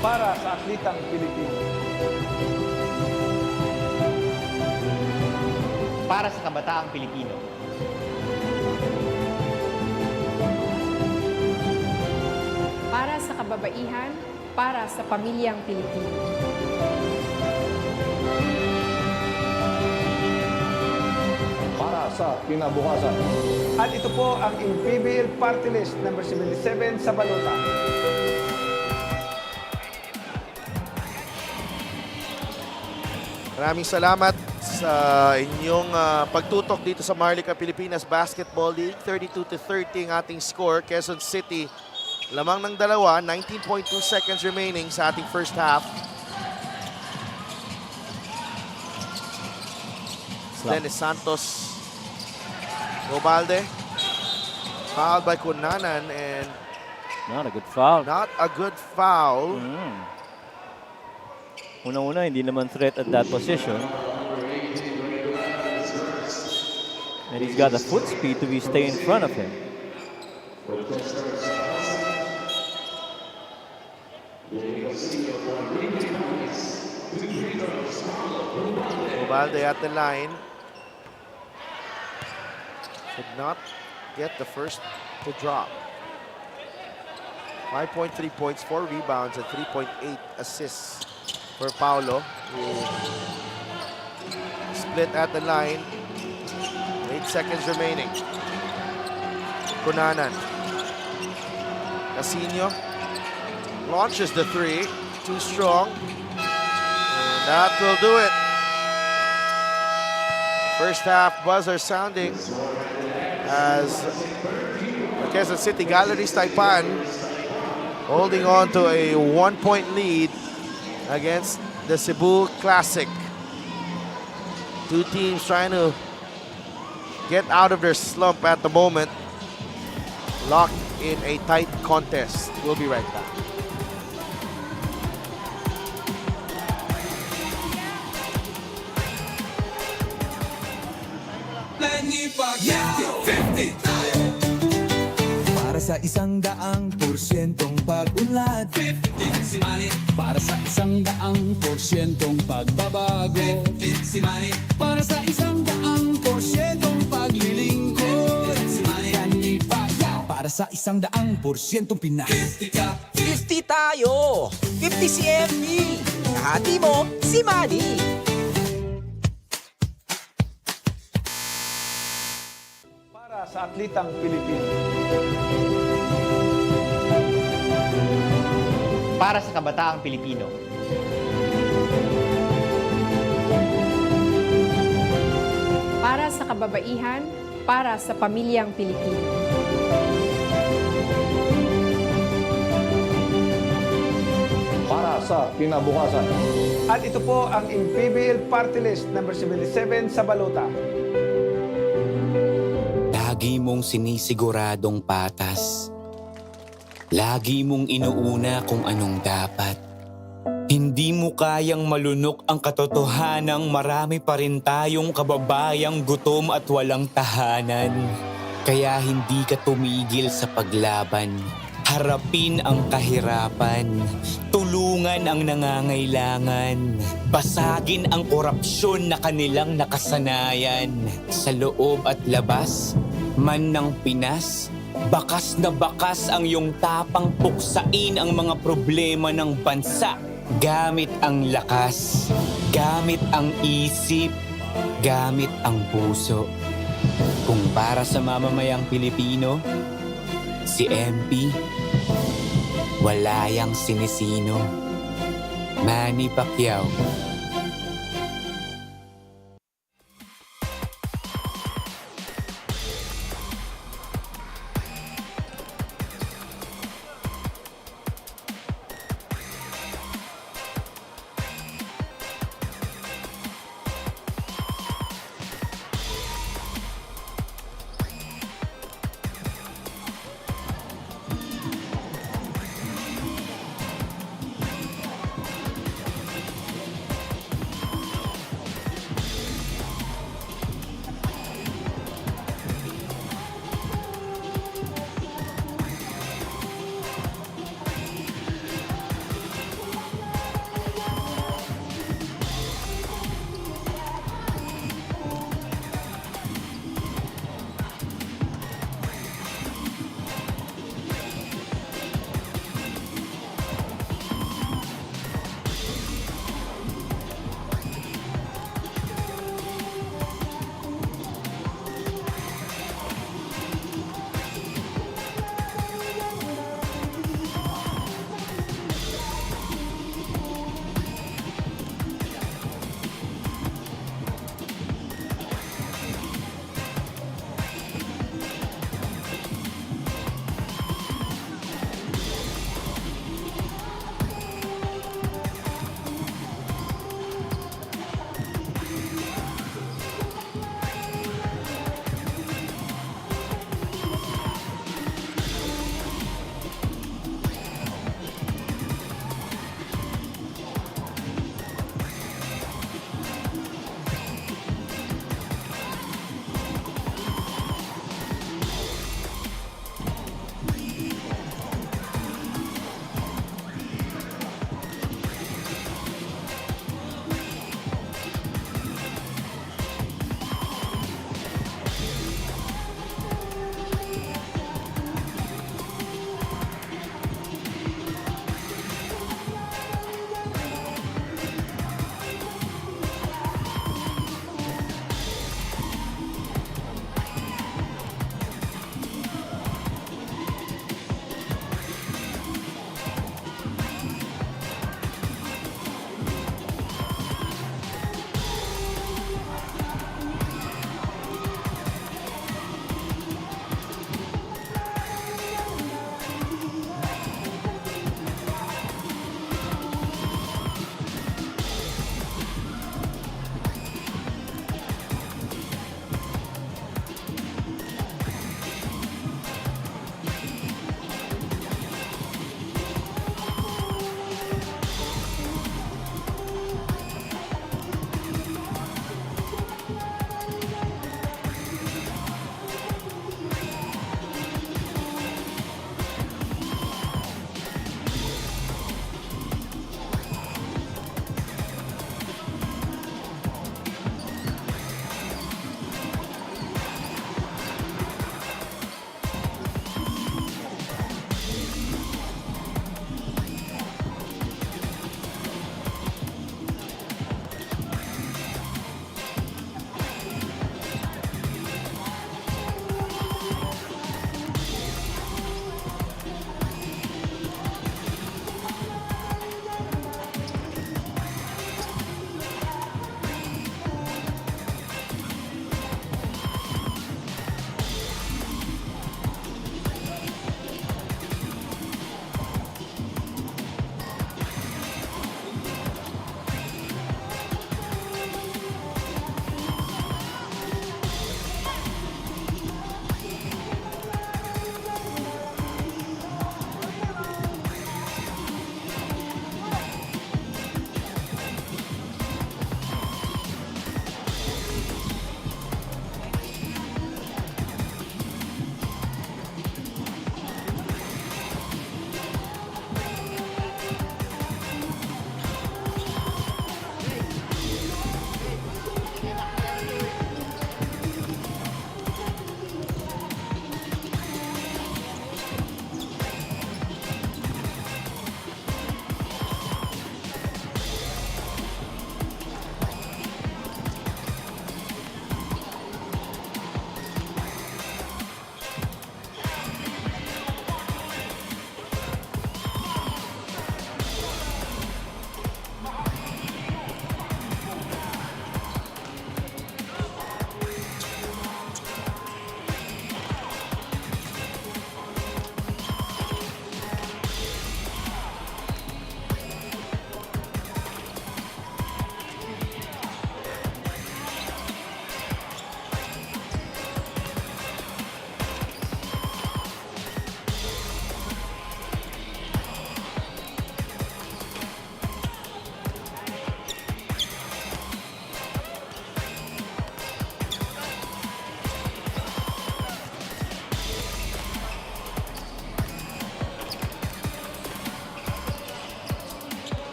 Para sa atlitang Pilipino. Para sa kabataang Pilipino. Para sa kababaihan, para sa pamilyang Pilipino. Para sa kinabukasan. At ito po ang MPBL Party List number 77 sa balota. Maraming salamat sa inyong pagtutok dito sa Maharlika Pilipinas Basketball League. 32 to 30 ang ating score. Quezon City lamang ng dalawa. 19.2 seconds remaining sa ating first half. Dennis Santos. Robalde. Fouled by Conanan and Not a good foul. not a good foul. Unang-una, hindi naman threat at that position. And he's got the foot speed to stay in front of him. Robalde at the line. Should not get the first to drop. 5.3 points, 4 rebounds, and 3.8 assists for Paulo, who split at the line. 8 seconds remaining. Conanan. Casino launches the three. Too strong. And that will do it. First half buzzer sounding as Quezon City Galleries Taipan holding on to a 1-point lead against the Cebu Classic. Two teams trying to get out of their slump at the moment. Locked in a tight contest. We'll be right back. Para sa 100% pag-unlad. Para sa 100% pagbabago. Para sa 100% paglilingkod. Para sa 100% Pinas. 50 tayo! 50 si MB! Kahati mo, si Manny! sa atlitang Pilipino. Para sa kabataang Pilipino. Para sa kababaihan, para sa pamilyang Pilipino. Para sa kinabukasan. At ito po ang MPBL Party List number 77 sa balota. Lagi mong sinisiguradong patas. Lagi mong inuuna kung anong dapat. Hindi mo kayang malunok ang katotohanang marami pa rin tayong kababayang gutom at walang tahanan. Kaya hindi ka tumigil sa paglaban. Harapin ang kahirapan. Tulungan ang nangangailangan. Basagin ang korupsyon na kanilang nakasanayan. Sa loob at labas, man ng Pinas, bakas na bakas ang iyong tapang puksain ang mga problema ng bansa. Gamit ang lakas, gamit ang isip, gamit ang puso. Kung para sa mamamayang Pilipino, si MP, wala yang sinisino. Manny Pacquiao.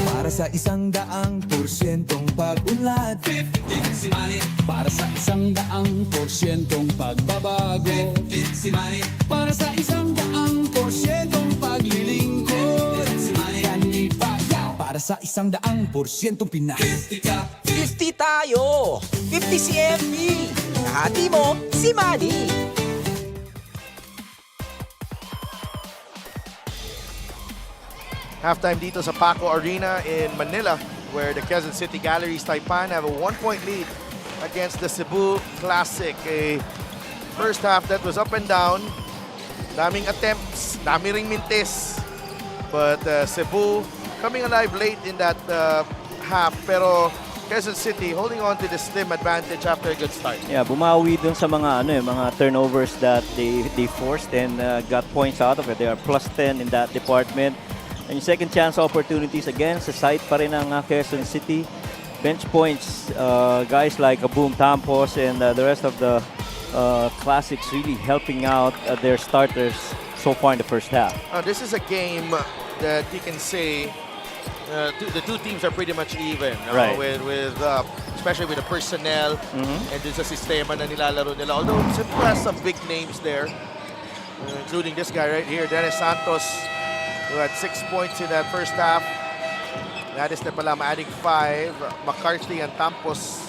Para sa 100% pag-unlad, 50 si Manny. Para sa 100% pagbabago, 50 si Manny. Para sa 100% paglilingkod, 50 si Manny. Kanibayaw. Para sa 100% Pinas, 50 tayo! 50 si MB! Kahati mo, si Manny! Halftime dito sa Paco Arena in Manila, where the Quezon City Galleries Taipan have a 1-point lead against the Cebu Classic. A first half that was up and down. Daming attempts, dami ring mintis. But Cebu coming alive late in that half. Pero Quezon City holding on to the slim advantage after a good start. Yeah, bumawi dun sa mga mga turnovers that they forced and got points out of it. They are plus 10 in that department. And yung second chance opportunities again sa side pa rin ng Quezon City. Bench points, guys like Boom Tampos and the rest of the Classics really helping out their starters so far in the first half. This is a game that you can say the two teams are pretty much even. Right. With especially with the personnel and dun sa sistema na nilalaro nila. Although Cebu has some big names there, including this guy right here, Dennis Santos, who had 6 points in that first half. Ladis na pala adding 5. McCarthy and Tampos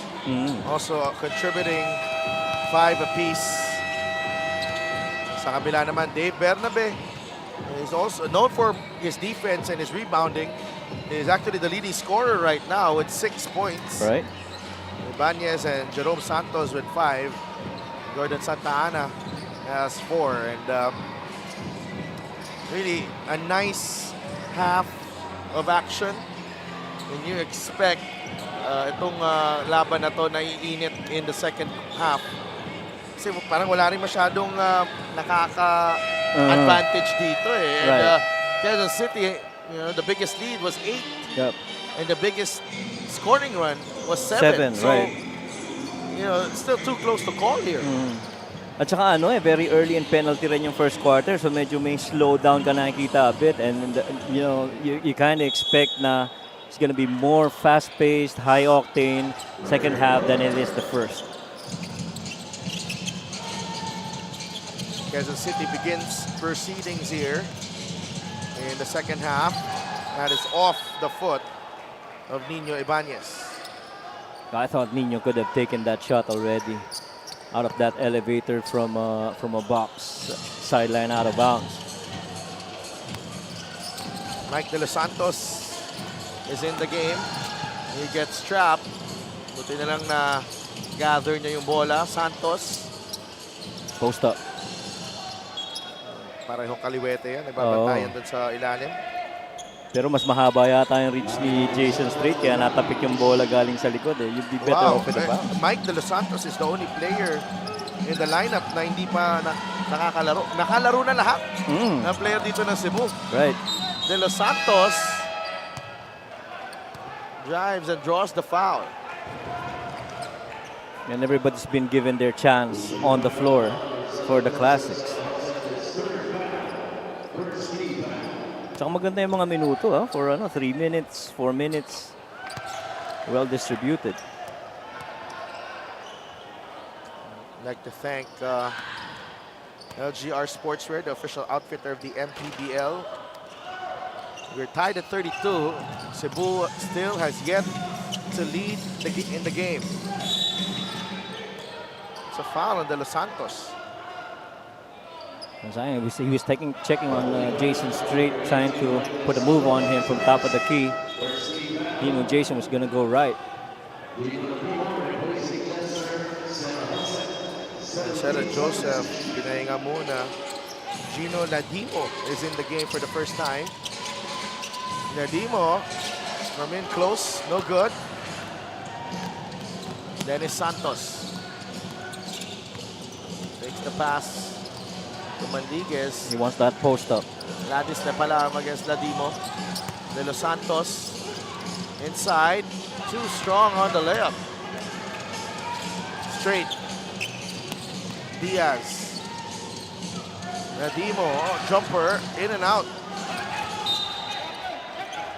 also contributing 5 apiece. Sa kabila naman, Dave Bernabe is also known for his defense and his rebounding. He is actually the leading scorer right now with 6 points. Right. Ibanez and Jerome Santos with 5. Gordon Santa Ana has 4. And really a nice half of action. And you expect itong laban na to na iinit in the second half. Kasi parang wala rin masyadong nakaka-advantage dito eh. And Right. Quezon City, the biggest lead was 8. Yep. And the biggest scoring run was 7. So, right. It's still too close to call here. At saka very early in penalty rin yung first quarter, so medyo may slow down ka nakikita a bit, and you kind of expect na it's gonna be more fast-paced, high-octane second half than it is the first. Quezon City begins proceedings here in the second half. That is off the foot of Nino Ibanez. I thought Nino could have taken that shot already out of that elevator from a box, sideline out of bounds. Mike De Los Santos is in the game. He gets trapped. Buti na lang na gather niya yung bola. Santos. Post up. Parehong kaliwete yan. Nagbabantayan dun sa ilalim. Pero mas mahaba yata yung reach ni Jason Strait, kaya natapik yung bola galing sa likod. You'd be better off with the bounce. Mike De Los Santos is the only player in the lineup na hindi pa nakakalaro. Nakalaro na lahat ng player dito ng Cebu. Right. De Los Santos drives and draws the foul. And everybody's been given their chance on the floor for the Classics. Tsaka maganda yung mga minuto for 3 minutes, 4 minutes. Well distributed. I'd like to thank LGR Sportswear, the official outfitter of the MPBL. We're tied at 32. Cebu still has yet to lead in the game. It's a foul on De Los Santos. He was checking on Jason Strait, trying to put a move on him from top of the key. He knew Jason was going to go right. Sarah Joseph, pinahinga muna. Gino Ladimo is in the game for the first time. Ladimo from in close, no good. Dennis Santos takes the pass to Mandiguez. He wants that post up. Ladis na pala against Ladimo. De Los Santos inside, too strong on the layup. Straight. Diaz. Ladimo, jumper, in and out.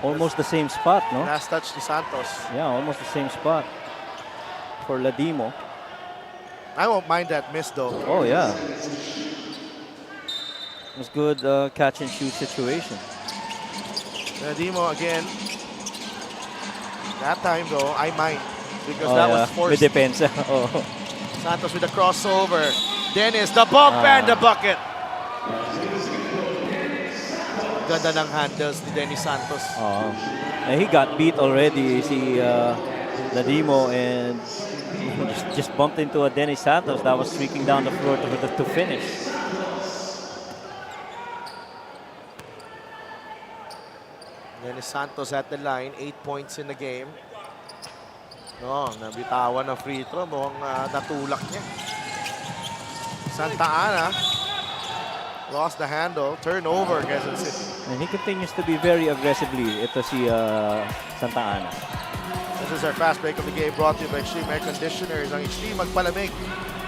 Almost the same spot, no? Last touch ni Santos. Yeah, almost the same spot for Ladimo. I won't mind that miss though. Oh, yeah. It was good catch and shoot situation. Dimo again. That time though, I mind. Because Oh, that yeah. was forced. With depensa. Oh. Santos with the crossover. Dennis, the bump and the bucket. Ganda ng handles ni Dennis Santos. And he got beat already, si Ladimo, and just bumped into a Dennis Santos that was streaking down the floor to finish. Dennis Santos at the line, 8 points in the game. No, nabitawan ng free throw. Mukhang natulak niya. Santa Ana lost the handle. Turnover, Quezon City. And he continues to be very aggressively. Ito si Santa Ana. This is our fast break of the game brought to you by Extreme Air Conditioners. Ang Extreme Magpalamig.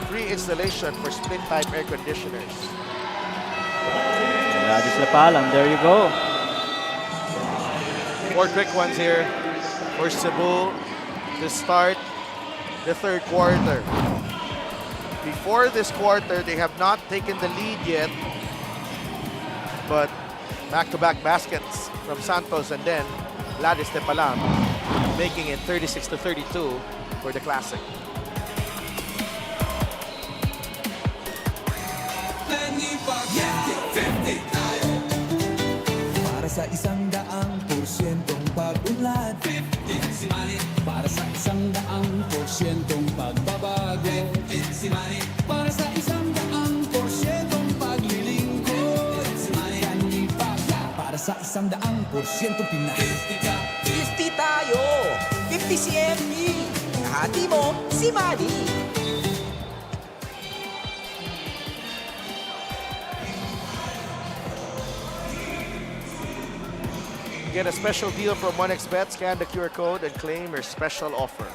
Free installation for split-type air conditioners. Gladys Lapalang, there you go. 4 quick ones here for Cebu to start the third quarter. Before this quarter, they have not taken the lead yet. But back-to-back baskets from Santos and then Gladys Tepalam making it 36-32 for the Classic. Para sa 100% pag-unlad, para sa 100% pagbabago, para sa 100% paglilingkod, para sa 100% Pinas. 50 tayo! 50 si MB! Kahati mo, si Manny! Get a special deal from 1xBet. Scan the QR code and claim your special offer.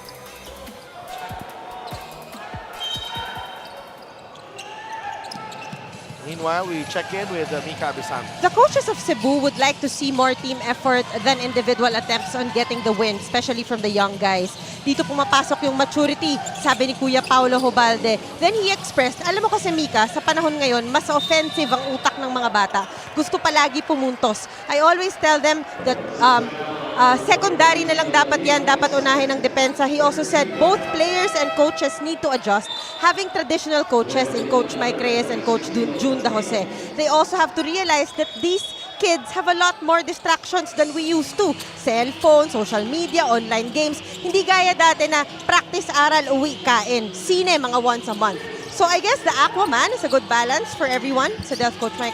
Meanwhile, we check in with Mika Abisam. The coaches of Cebu would like to see more team effort than individual attempts on getting the win, especially from the young guys. Dito pumapasok yung maturity, sabi ni Kuya Paulo Hobalde. Then he expressed, alam mo kasi Mika, sa panahon ngayon, mas offensive ang utak ng mga bata. Gusto palagi pumuntos. I always tell them that secondary na lang dapat yan, dapat unahin ng depensa. He also said both players and coaches need to adjust. Having traditional coaches in Coach Mike Reyes and Coach June Da Jose, they also have to realize that these kids have a lot more distractions than we used to. Cellphone, social media, online games. Hindi gaya dati na practice, aral, uwi, kain. Sine, mga once a month. So I guess the Aquaman is a good balance for everyone. Sa Delph Coach Mike.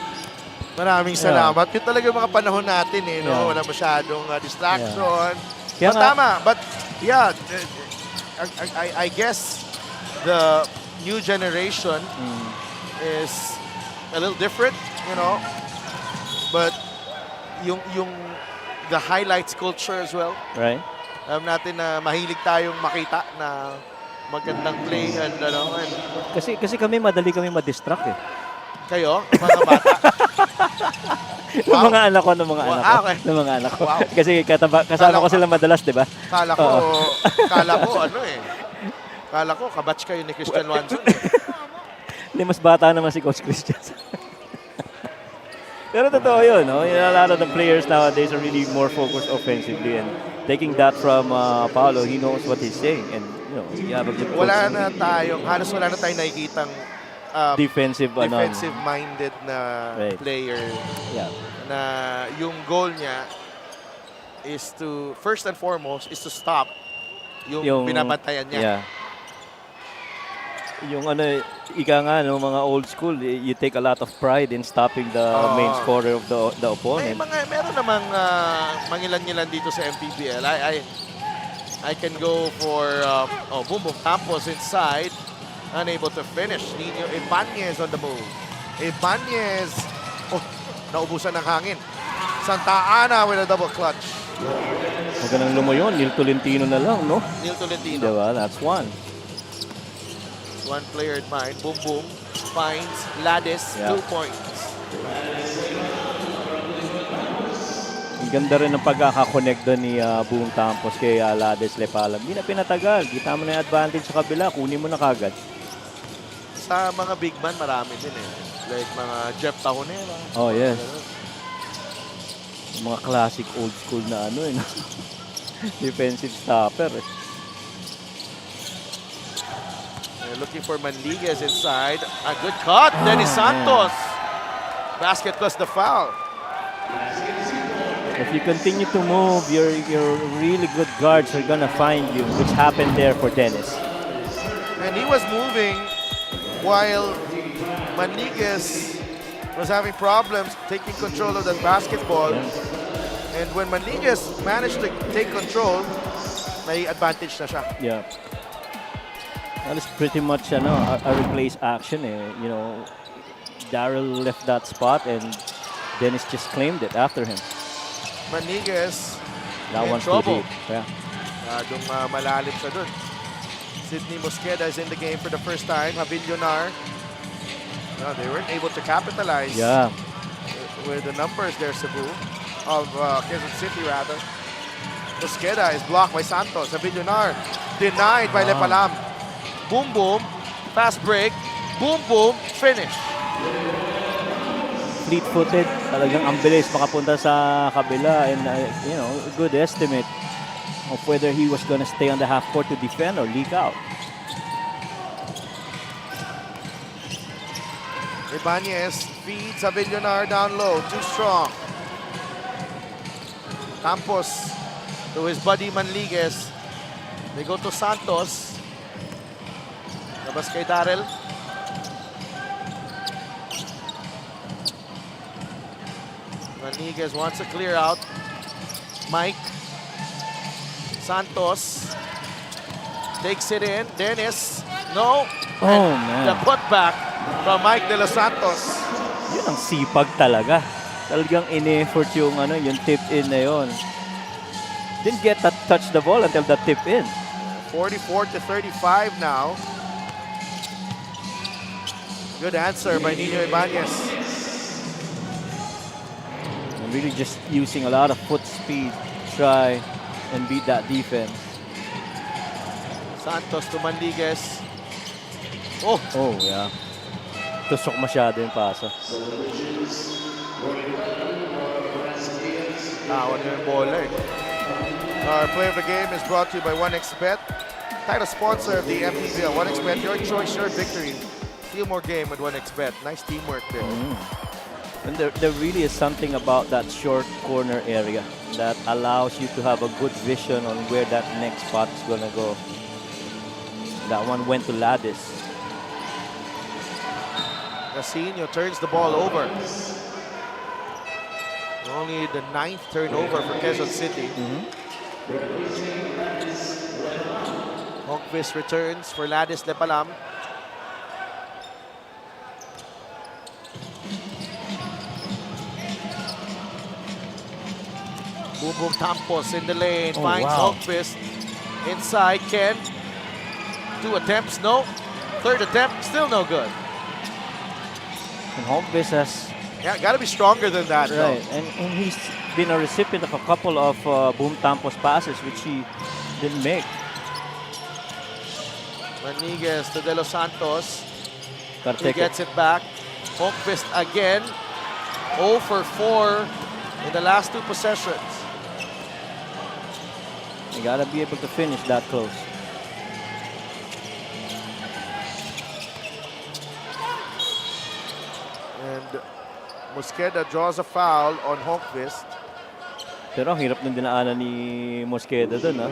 Maraming salamat. Yun talaga yung mga panahon natin eh, no? Wala masyadong distraction. Kaya But tama. But yeah, I guess the new generation is a little different, you know. But yung the highlights culture as well. Right. Alam natin na mahilig tayong makita na magandang play and ano. And Kasi kami madali kami ma-distract eh. kayo, mga bata. Ng mga anak ko, ng mga anak ko. Okay. Ng mga anak ko. Wow. Kasi kasama ko sila madalas, di ba? Kala ko ano eh. Kala ko kabatch kayo ni Christian Wanson. Hindi, mas bata naman si Coach Christian. Pero totoo yun, no? A lot of the players nowadays are really more focused offensively, and taking that from Paolo, he knows what he's saying, and you have a good coach. Halos wala na tayong nakikitang defensive-minded na player. Yeah. Na yung goal niya is to, first and foremost, is to stop yung binabantayan niya. Yeah. Yung ika nga, no, mga old school, you take a lot of pride in stopping the main scorer of the opponent. Meron namang mangilan-ngilan dito sa MPBL. I can go for boom boom Campos inside, unable to finish. Nino Ibanez on the move. Ibanez, naubusan ng hangin. Santa Ana with a double clutch. Huwag ka nang lumuyon, Neil Tolentino na lang, no? Neil Tolentino. Diba? That's one. One player in mind. Boom boom finds Ladis, 2 points. Ang ganda rin ng pagkakakonect doon ni Boom Campos kay Lades Lepalam. Hindi na pinatagal. Kita mo na yung advantage sa kabila. Kunin mo na kagad. Sa mga big man, marami din eh. Like mga Jeff Tahonera. Oh, yes. Yung mga classic old school na ano eh. Defensive stopper eh. They're looking for Manliguez inside. A good cut. Dennis Santos. Basket plus the foul. If you continue to move, your really good guards are gonna find you, which happened there for Dennis. And he was moving while Manliguez was having problems taking control of that basketball. And when Manliguez managed to take control, may advantage na siya. Yeah. That is pretty much a replace action eh. You know, Daryl left that spot and Dennis just claimed it after him. Manliguez That in one's too trouble. deep. Yeah. Malalim siya dun. Sidney Mosqueda is in the game for the first time. Havillonar. No, they weren't able to capitalize with the numbers there, Cebu. Of Quezon City, rather. Mosqueda is blocked by Santos. Havillonar denied by Lepalam. Boom, boom. Fast break. Boom, boom. Finish. Fleet-footed, talagang ang bilis makapunta sa kabila and you know, a good estimate of whether he was gonna stay on the half court to defend or leak out. Ibanez feeds Havillonar down low. Too strong. Campos to his buddy Manliguez. They go to Santos. Labas kay Darrell. Manliguez wants to clear out. Mike. Santos. Takes it in. Dennis. No. Oh, man. The putback from Mike De Los Santos. Yun ang sipag talaga. Talagang in-effort yung yung tip in na yun. Didn't get to touch the ball until the tip in. 44-35 now. Good answer by Nino Ibanez. And really just using a lot of foot speed to try and beat that defense. Santos to Manliguez. Oh! Oh, yeah. Tusok masyado yung pasa. One yung bola eh. Our play of the game is brought to you by 1xBet. Title sponsor of the MPBL. 1xBet, your choice, your victory. Feel more game with 1xBet. Nice teamwork there. And there really is something about that short corner area that allows you to have a good vision on where that next spot is going to go. That one went to Ladis. Casinho turns the ball over. Only the 9th turnover for Quezon City. Honkvist returns for Ladis Lepalam. Boom Boom Campos in the lane, finds Honkvist. Inside, Ken. 2 attempts, no. 3rd attempt, still no good. And Honkvist has... Yeah, gotta be stronger than that, Right, though. and he's been a recipient of a couple of Boom Campos passes, which he didn't make. Manliguez to De Los Santos. Gotta He take gets it. it back. Honkvist again. 0 for 4 in the last 2 possessions. You gotta be able to finish that close. And Mosqueda draws a foul on Honkvist. Pero ang hirap ng dinaanan ni Mosqueda doon, ha?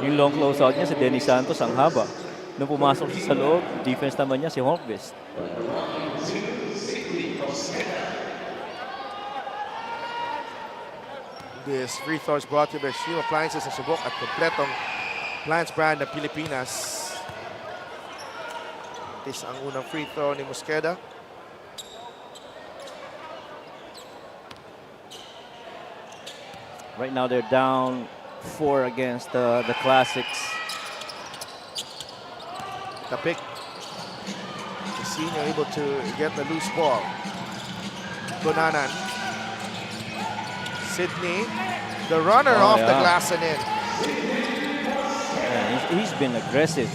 Yung long closeout niya si Dennis Santos, ang haba. Nung pumasok siya sa loob, defense naman niya si Honkvist. This free throw is brought to you by Shio Appliances sa Subok at kompletong appliance brand ng Pilipinas. This ang unang free throw ni Mosqueda. Right now they're down 4 against the Classics. Tapik. Casinho able to get the loose ball. Gonanan. Sydney, the runner off the glass and in. Yeah, he's been aggressive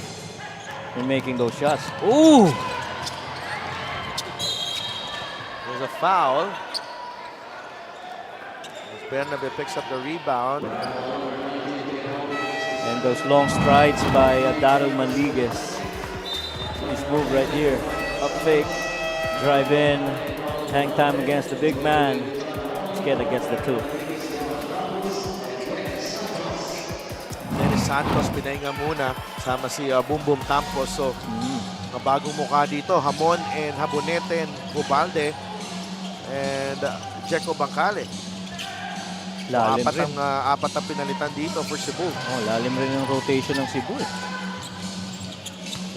in making those shots. Ooh! There's a foul. As Bernabe picks up the rebound. And those long strides by Daryl Manligues. This move right here. Up fake, drive in, hang time against the big man. Mosqueda gets the two. Dennis Santos pinahinga muna. Sama si Boom Boom Campos. So, mga bagong mukha dito. Hamon and Habonete and Ubalde. And Jeco Bancale. Lalim Apat rin. ang pinalitan dito for Cebu. Oh, lalim rin yung rotation ng Cebu.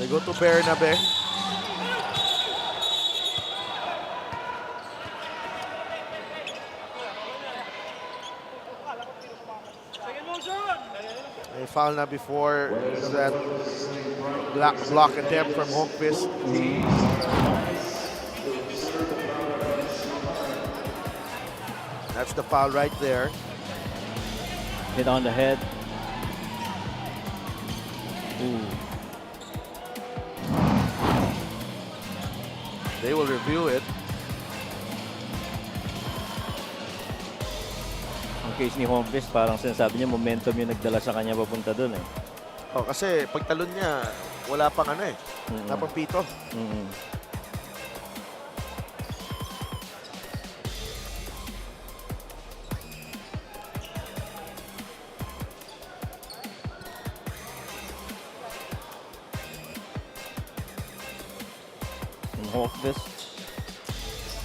They go to Bernabe. They foul na before that block attempt from Hongfist. That's the foul right there. Hit on the head. Ooh. They will review it. Ang case ni Hombes, parang sinasabi niya momentum yung nagdala sa kanya papunta doon eh. Oh, kasi pagtalon niya, wala pang ano eh. Wala pang pito. Hombes.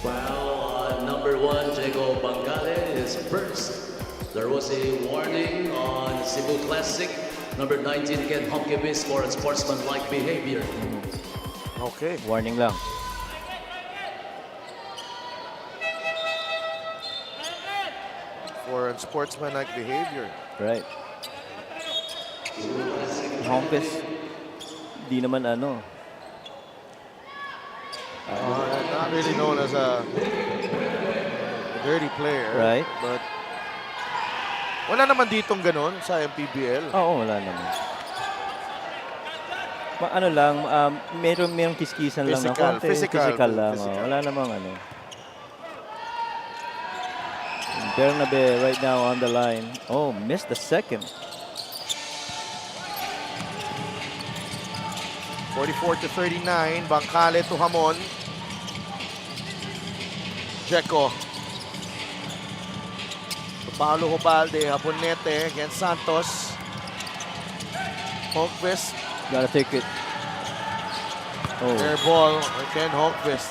Well, number 1, Diego Bangale is first. There was a warning on Cebu Classic. Number 19, Ken Honkebis for unsportsmanlike behavior. Okay. Warning lang. For unsportsmanlike behavior. Right. Hombes, di naman ano. Not really known as a dirty player. Right. But wala naman ditong ganon sa MPBL. Oo, wala naman. Ano lang, merong kiskisan lang ng konti. Physical lang. Oh. Wala namang ano. Bernabe right now on the line. Oh, missed the second. 44-39. Bancale to Hamon. Jeco. To Paolo Ubalde. Habonete against Santos. Hongfist. Gotta take it. Oh. Air ball. Ken Hongfist.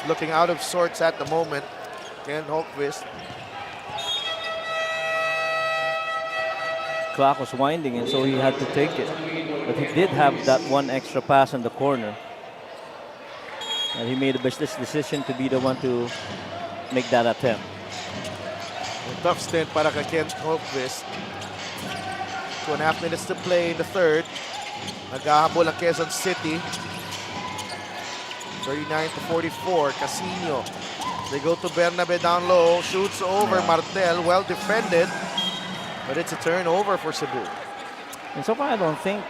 Looking out of sorts at the moment. Ken Hongfist. Clock was winding and so he had to take it. But he did have that one extra pass on the corner. And he made a business decision to be the one to make that attempt. A tough stint para kay Ken Hongfist. 2.5 minutes to play in the third. Naghahabol ang Quezon City. 39-44. Casino. They go to Bernabe down low. Shoots over. Martel. Well defended. But it's a turnover for Cebu. And so far, I don't think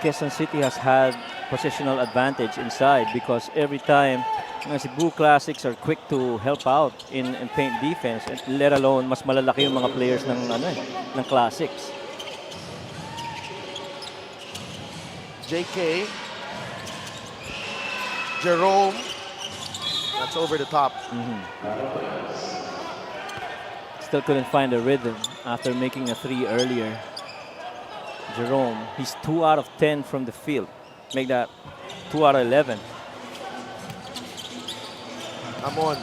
Quezon City has had positional advantage inside because every time Cebu Classics are quick to help out in paint defense, and let alone mas malalaki yung mga players ng ng Classics. JK. Jerome. That's over the top. Still couldn't find a rhythm after making a 3 earlier. Jerome, he's 2 out of 10 from the field. Make that 2 out of 11. Amon.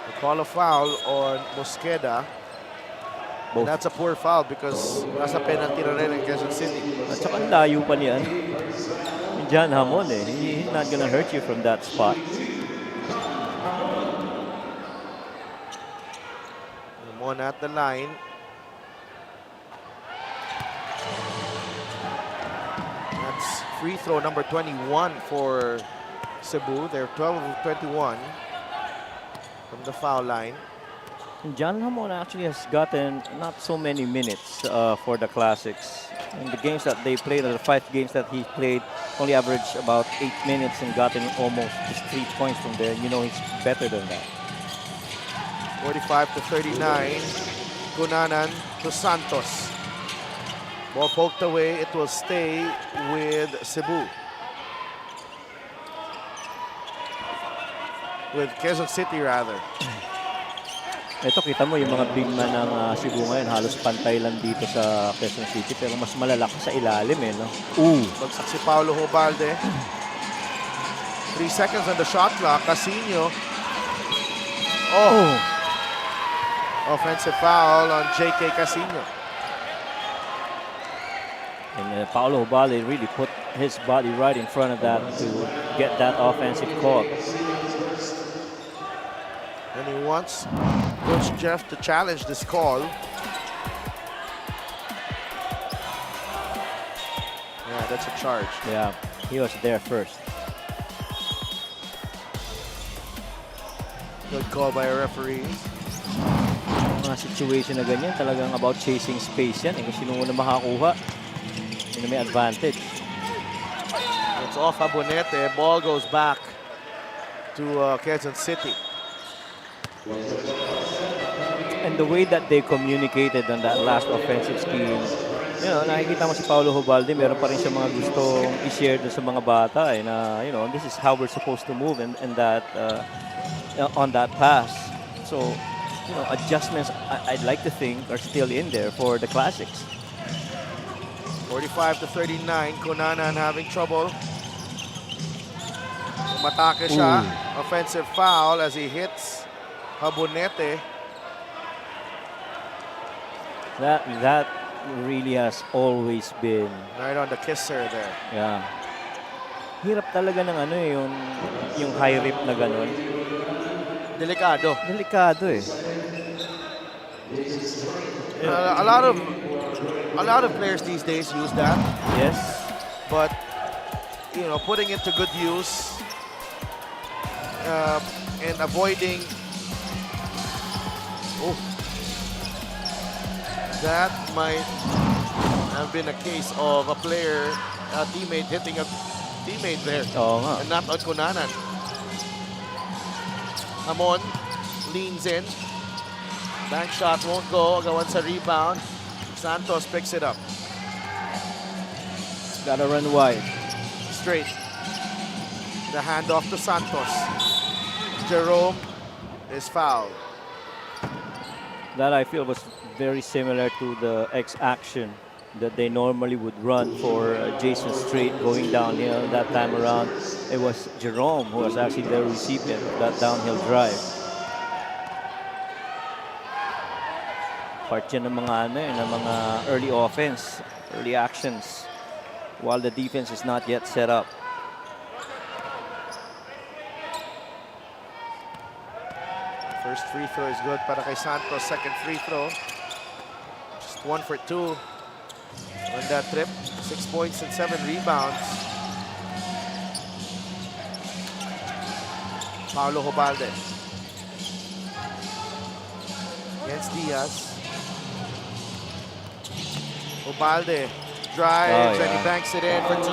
They call a foul on Mosqueda. And that's a poor foul because nasa penalty na rin in Quezon City. At saka ang layo pa niyan. John Hamon eh. He's not gonna hurt you from that spot. Amon at the line. That's free throw number 21 for Cebu. They're 12 of 21 from the foul line. John Lamon actually has gotten not so many minutes for the Classics. In the games that they played, or the 5 games that he played, only averaged about 8 minutes and gotten almost just 3 points from there. You know he's better than that. 45 to 39. Cunanan to Santos. Ball poked away. It will stay with Cebu. With Quezon City, rather. Ito, kita mo yung mga big man ng Cebu ngayon, halos pantay lang dito sa Quezon City, pero mas malalaki sa ilalim no? Bagsak si Paulo Hubalde. 3 seconds on the shot clock. Casino. Offensive foul on J.K. Casino. And Paulo Hubalde really put his body right in front of that to get that offensive call. And he wants Coach Jeff to challenge this call. Yeah, that's a charge. Yeah, he was there first. Good call by a referee. Mga situation na ganyan, talagang about chasing space yan. Kung sino muna makakuha, yun na may advantage. It's off Abonete. Ball goes back to Quezon City. And the way that they communicated on that last offensive scheme, you know, nakikita mo si Paulo Hubalde, meron pa rin siya mga gustong i-share dun sa mga bata na, you know, this is how we're supposed to move and that on that pass. So, you know, adjustments I'd like to think are still in there for the Classics. 45 to 39. Cunanan having trouble. Matake siya. Offensive foul as he hits Abonete. That really has always been Right on the kisser there. Yeah. Hirap talaga ng yung high rip na ganun. Delikado. Delikado A lot of players these days use that. Yes. But you know, putting it to good use and avoiding that might have been a case of a player, a teammate hitting a teammate there. Oo nga. And not on Cunanan. Amon leans in. Bank shot won't go. Gawan sa rebound. Santos picks it up. Gotta run wide. Straight. The handoff to Santos. Jerome is fouled. That I feel was very similar to the X action that they normally would run for Jason Strait going downhill. That time around, it was Jerome who was actually the recipient of that downhill drive. Part yan ng mga early offense, early actions, while the defense is not yet set up. First free throw is good para kay Santos. Second free throw. Just 1 for 2 on that trip. 6 points and 7 rebounds. Paulo Hubalde. Against Diaz. Hubalde drives and he banks it in for 2.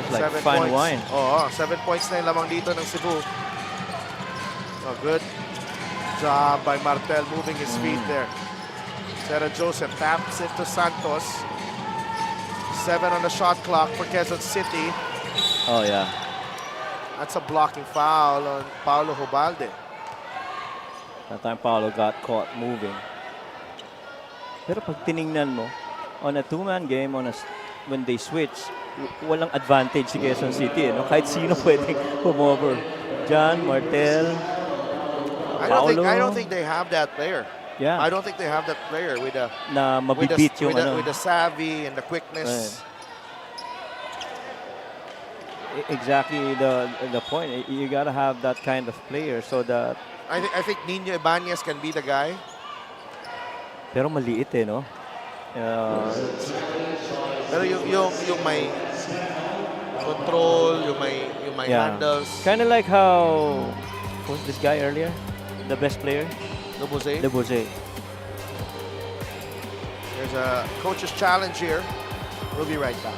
Like 7 fine points. wine. 7 points na yung lamang dito ng Cebu. Good job by Martel moving his feet there. Sarah Joseph taps it to Santos. 7 on the shot clock for Quezon City. Oh yeah. That's a blocking foul on Paulo Hubalde. That time Paulo got caught moving. Pero pag tiningnan mo, on a two-man game, when they switch, walang advantage si Quezon City. Kahit sino pwedeng pumover. John, Martel, Paulo. I don't think they have that player. Yeah. I don't think they have that player with the Na mabibit yung with the savvy and the quickness. Exactly the point. You gotta have that kind of player so that. I think Nino Ibanez can be the guy. Pero maliit no? Pero yung may control, yung may handles. Kind of like how, who's this guy earlier? The best player? The Mosaic. The Bose. There's a coach's challenge here. We'll be right back.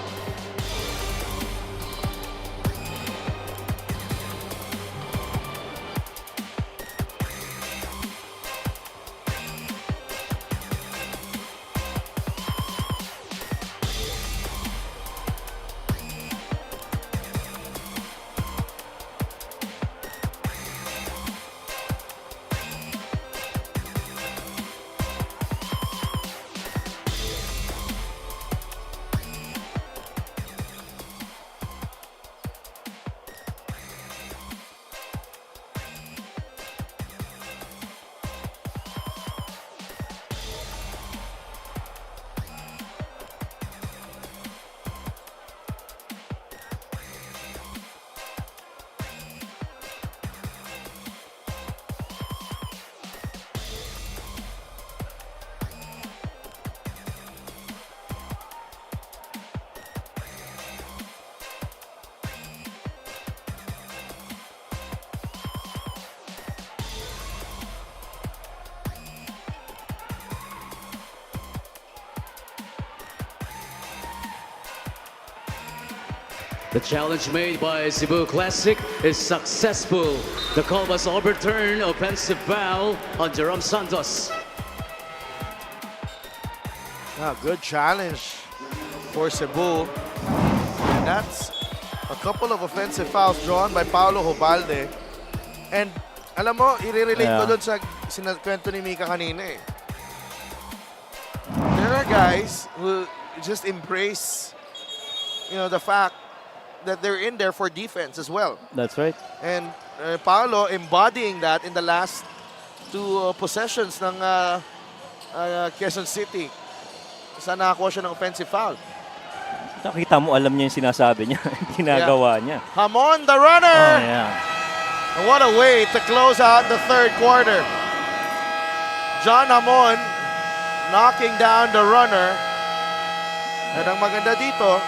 The challenge made by Cebu Classic is successful. The call was overturned. Offensive foul on Jerome Santos. Good challenge for Cebu. And that's a couple of offensive fouls drawn by Paulo Jobalde. And alam mo, i-relate ko dun sa sinakwento ni Mika kanina eh. There are guys who just embrace, the fact that they're in there for defense as well. That's right. And Paolo embodying that in the last two possessions ng Quezon City. Saan nakakuha siya ng offensive foul. Nakita mo, alam niya yung sinasabi niya. Ginagawa niya. Hamon, the runner! Oh, yeah. And what a way to close out the third quarter. John Hamon knocking down the runner. And ang maganda dito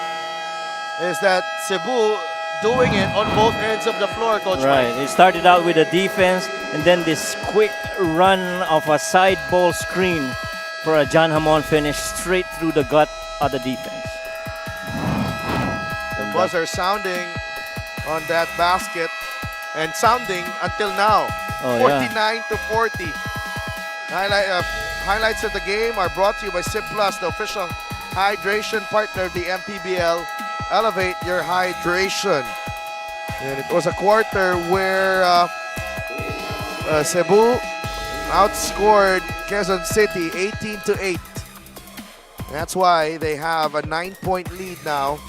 is that Cebu doing it on both ends of the floor, Coach Right. Mike. It started out with a defense and then this quick run of a side ball screen for a John Hamon finish straight through the gut of the defense. The buzzer sounding on that basket and sounding until now. Oh, 49 to 40. Highlights of the game are brought to you by Sip Plus, the official hydration partner of the MPBL. Elevate your hydration. And it was a quarter where Cebu outscored Quezon City 18-8. That's why they have a 9-point lead now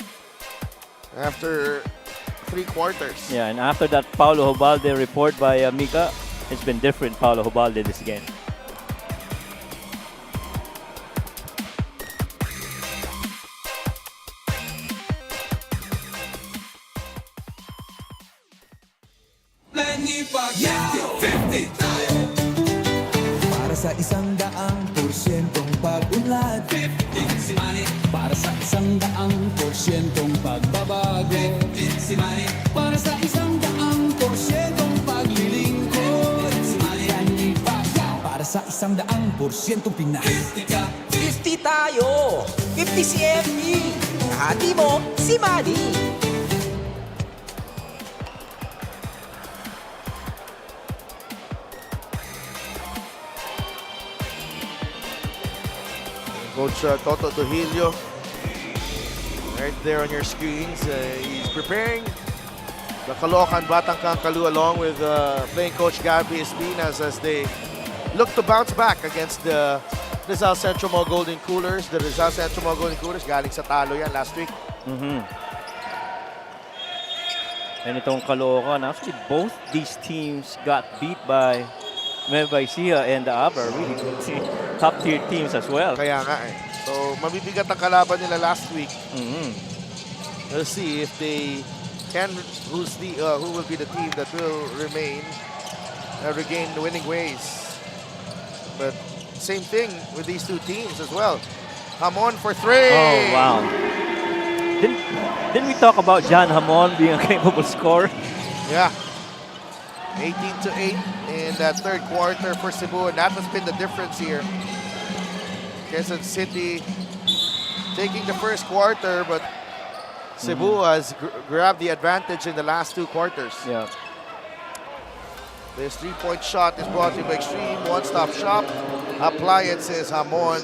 after 3 quarters. Yeah, and after that Paulo Jobalde report by Mika, it's been different, Paulo Jobalde, this game. Para sa 100% pag-unlad, 15 si Manny. Para sa 100% pagbabago, 15 si Manny. Para sa 100% paglilingkod, si Manny. Para sa 100% Pinas, 50 tayo! 50 si MB! Kahati mo, si Manny! Coach Toto Trujillo, right there on your screens. He's preparing the Caloocan Batang Kangkalu along with playing coach Gabby Espinas as they look to bounce back against the Rizal Central Mall Golden Coolers. The Rizal Central Mall Golden Coolers galing sa talo yan last week. And itong Caloocan, actually both these teams got beat by Nueva Ecija and the Abra, really top-tier teams as well. Kaya nga eh. So, mabibigat ang kalaban nila last week. We'll see if they can, who will be the team that will remain, regain the winning ways. But same thing with these two teams as well. Hamon for 3. Oh, wow. Didn't we talk about John Hamon being a capable scorer? Yeah. 18-8 in that third quarter for Cebu, and that has been the difference here. Quezon City taking the first quarter, but Cebu has grabbed the advantage in the last two quarters. Yeah. This three-point shot is brought to you by Extreme One-Stop Shop. Appliances, Hamon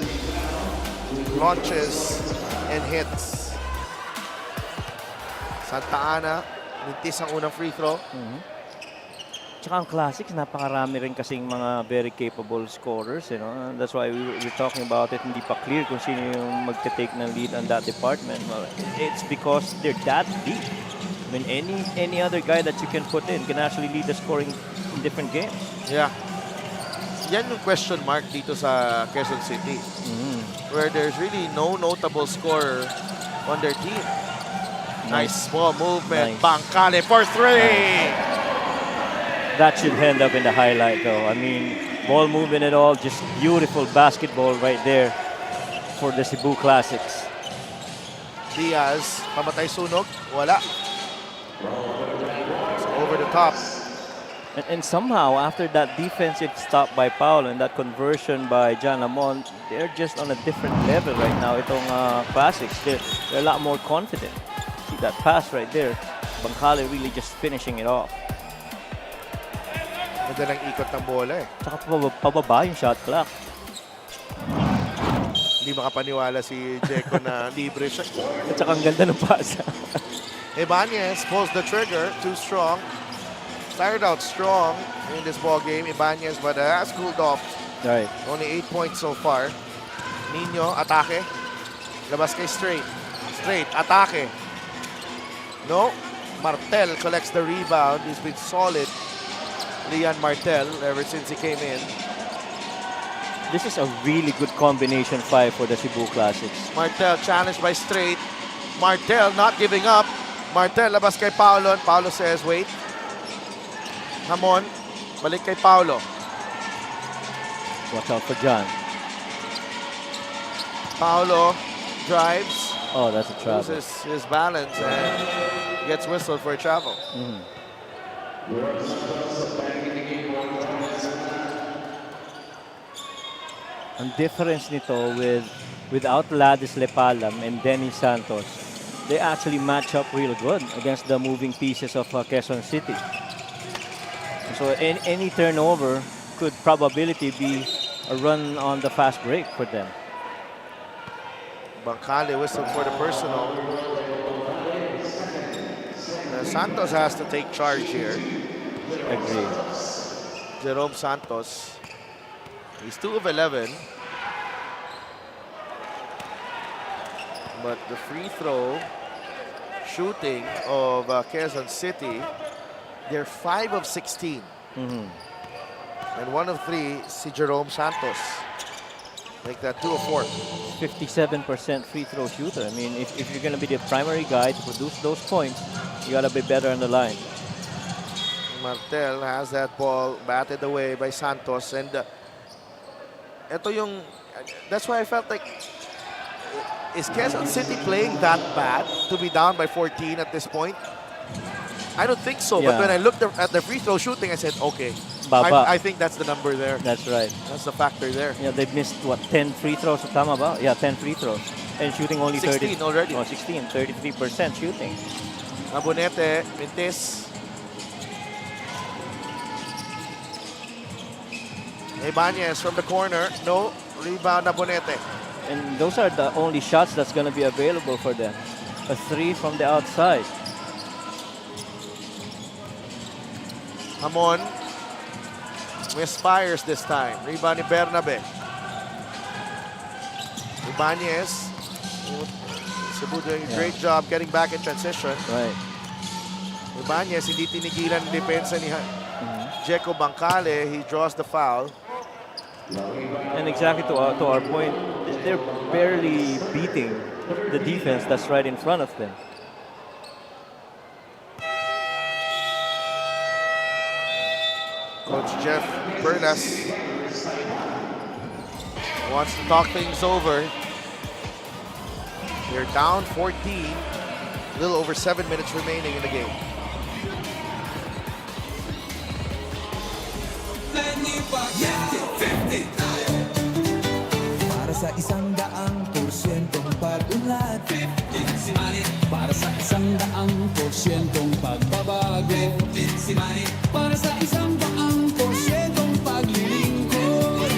launches and hits. Santa Ana, mintis ang unang free throw. Tsaka ang Classics, napakarami rin kasing mga very capable scorers. You know? And that's why we're talking about it. Hindi pa clear kung sino yung magte-take ng lead on that department. Well, it's because they're that deep. I mean, any other guy that you can put in can actually lead the scoring in different games. Yeah. Yan yung question mark dito sa Quezon City. Where there's really no notable scorer on their team. Nice ball movement. Nice. Bangkale for three. That should end up in the highlight, though. I mean, ball movement and all, just beautiful basketball right there for the Cebu Classics. Diaz, pamatay sunog. Wala. It's over the top. And somehow, after that defensive stop by Paul and that conversion by John Lamont, they're just on a different level right now. Itong Classics, they're a lot more confident. See that pass right there. Bangkale really just finishing it off. Ganda ng ikot ng bola eh. Tsaka pababa yung shot clock. Hindi makapaniwala si Jeco na libre siya. At saka ang ganda ng pass. Ibanez pulls the trigger, too strong. Started out strong in this ball game, Ibanez, but has cooled off. Right. Only 8 points so far. Nino, atake. Labas kay Straight. Straight, atake. No. Martel collects the rebound. He's been solid. Leon Martel ever since he came in. This is a really good combination 5 for the Cebu Classics. Martel challenged by Straight. Martel not giving up. Martel labas kay Paulo. And Paulo says, wait. Hamon, balik kay Paulo. Watch out for John. Paulo drives. Oh, that's a travel. Loses his balance and gets whistled for a travel. Ang difference nito without Ladis Lepalam and Denny Santos, they actually match up real good against the moving pieces of Quezon City. So any turnover could probability be a run on the fast break for them. Bangkale whistled for the personal. Santos has to take charge here. Agreed. Jerome Santos. He's 2 of 11. But the free throw shooting of Quezon City, they're 5 of 16. And 1 of 3, si Jerome Santos. Make that 2 of 4. 57% free throw shooter. I mean, if you're going to be the primary guy to produce those points, you got to be better on the line. Martel has that ball batted away by Santos. And that's why I felt like, is Quezon City playing that bad to be down by 14 at this point? I don't think so. Yeah. But when I looked at the free throw shooting, I said, okay, I think that's the number there. That's right. That's the factor there. Yeah, they've missed, what, 10 free throws? Tama ba? Yeah, 10 free throws. And shooting only 16 already. Oh, 16, 33% shooting. Abonete, Mintis. Ibanez from the corner. No. Rebound, Abonete. And those are the only shots that's going to be available for them. A 3 from the outside. Hamon misfires this time. Rebound ni Bernabe. Ibanez. Cebu doing a great job getting back in transition. Right. Ibanez hindi tinigilan ng depensa ni Jeco Bangkale. He draws the foul. And exactly to our point, they're barely beating the defense that's right in front of them. Coach Jeff Perlas wants to talk things over. They're down 14 A little over 7 minutes remaining in the game. Para sa 100% pag-unlad, para sa 100% pagbabago, para sa 100% paglilingkod,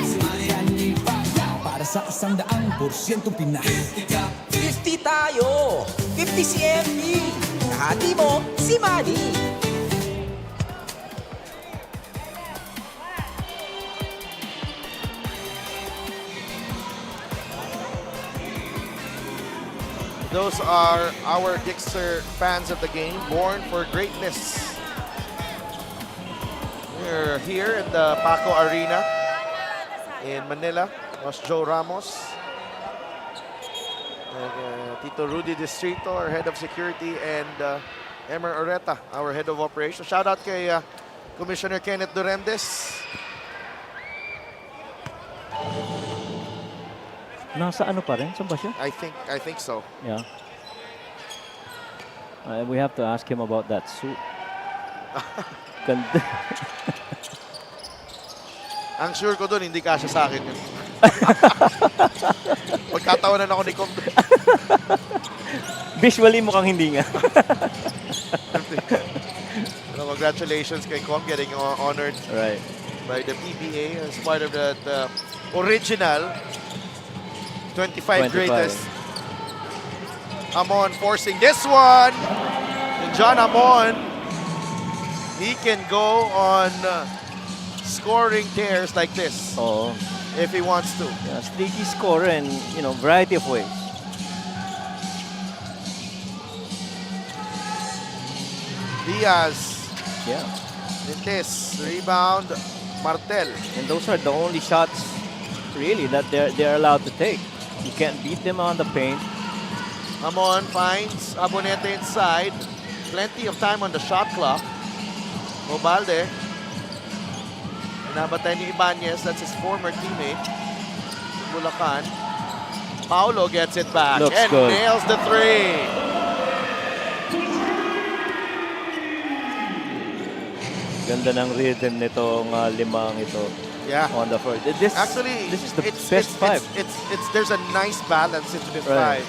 para sa 100% Pinas. 50 tayo! 50 si MB! Kahati mo, si Manny! Those are our Dixer fans of the game, born for greatness. We're here in the Paco Arena in Manila. Was Joe Ramos, Tito Rudy Distrito, our head of security, and Emer Oreta, our head of operations. Shout out kay Commissioner Kenneth Duremdes. Nasa ano pa rin? Saan ba siya? I think so. Yeah. We have to ask him about that suit. Ganda. Ang sure ko doon, hindi kasya sa akin yun. Magkatawanan ako ni Com. Visually mukhang hindi nga. Congratulations kay Com getting honored Right. by the PBA as part of that original 25 greatest. Amon forcing this one. And John Amon, he can go on scoring tears like this Oo. if he wants to. Yeah, streaky scorer and, variety of ways. Diaz, Yeah. Nintes, rebound, Martel. And those are the only shots, really, that they're allowed to take. You can't beat them on the paint. Amon finds Abonete inside. Plenty of time on the shot clock. Obalde. Nabatay ni Ibanez. That's his former teammate. Bulacan. Paulo gets it back Looks and good. nails the three. Ganda ng rhythm nitong limang ito Yeah. on the first. This is the best five. There's a nice balance into this Right. five.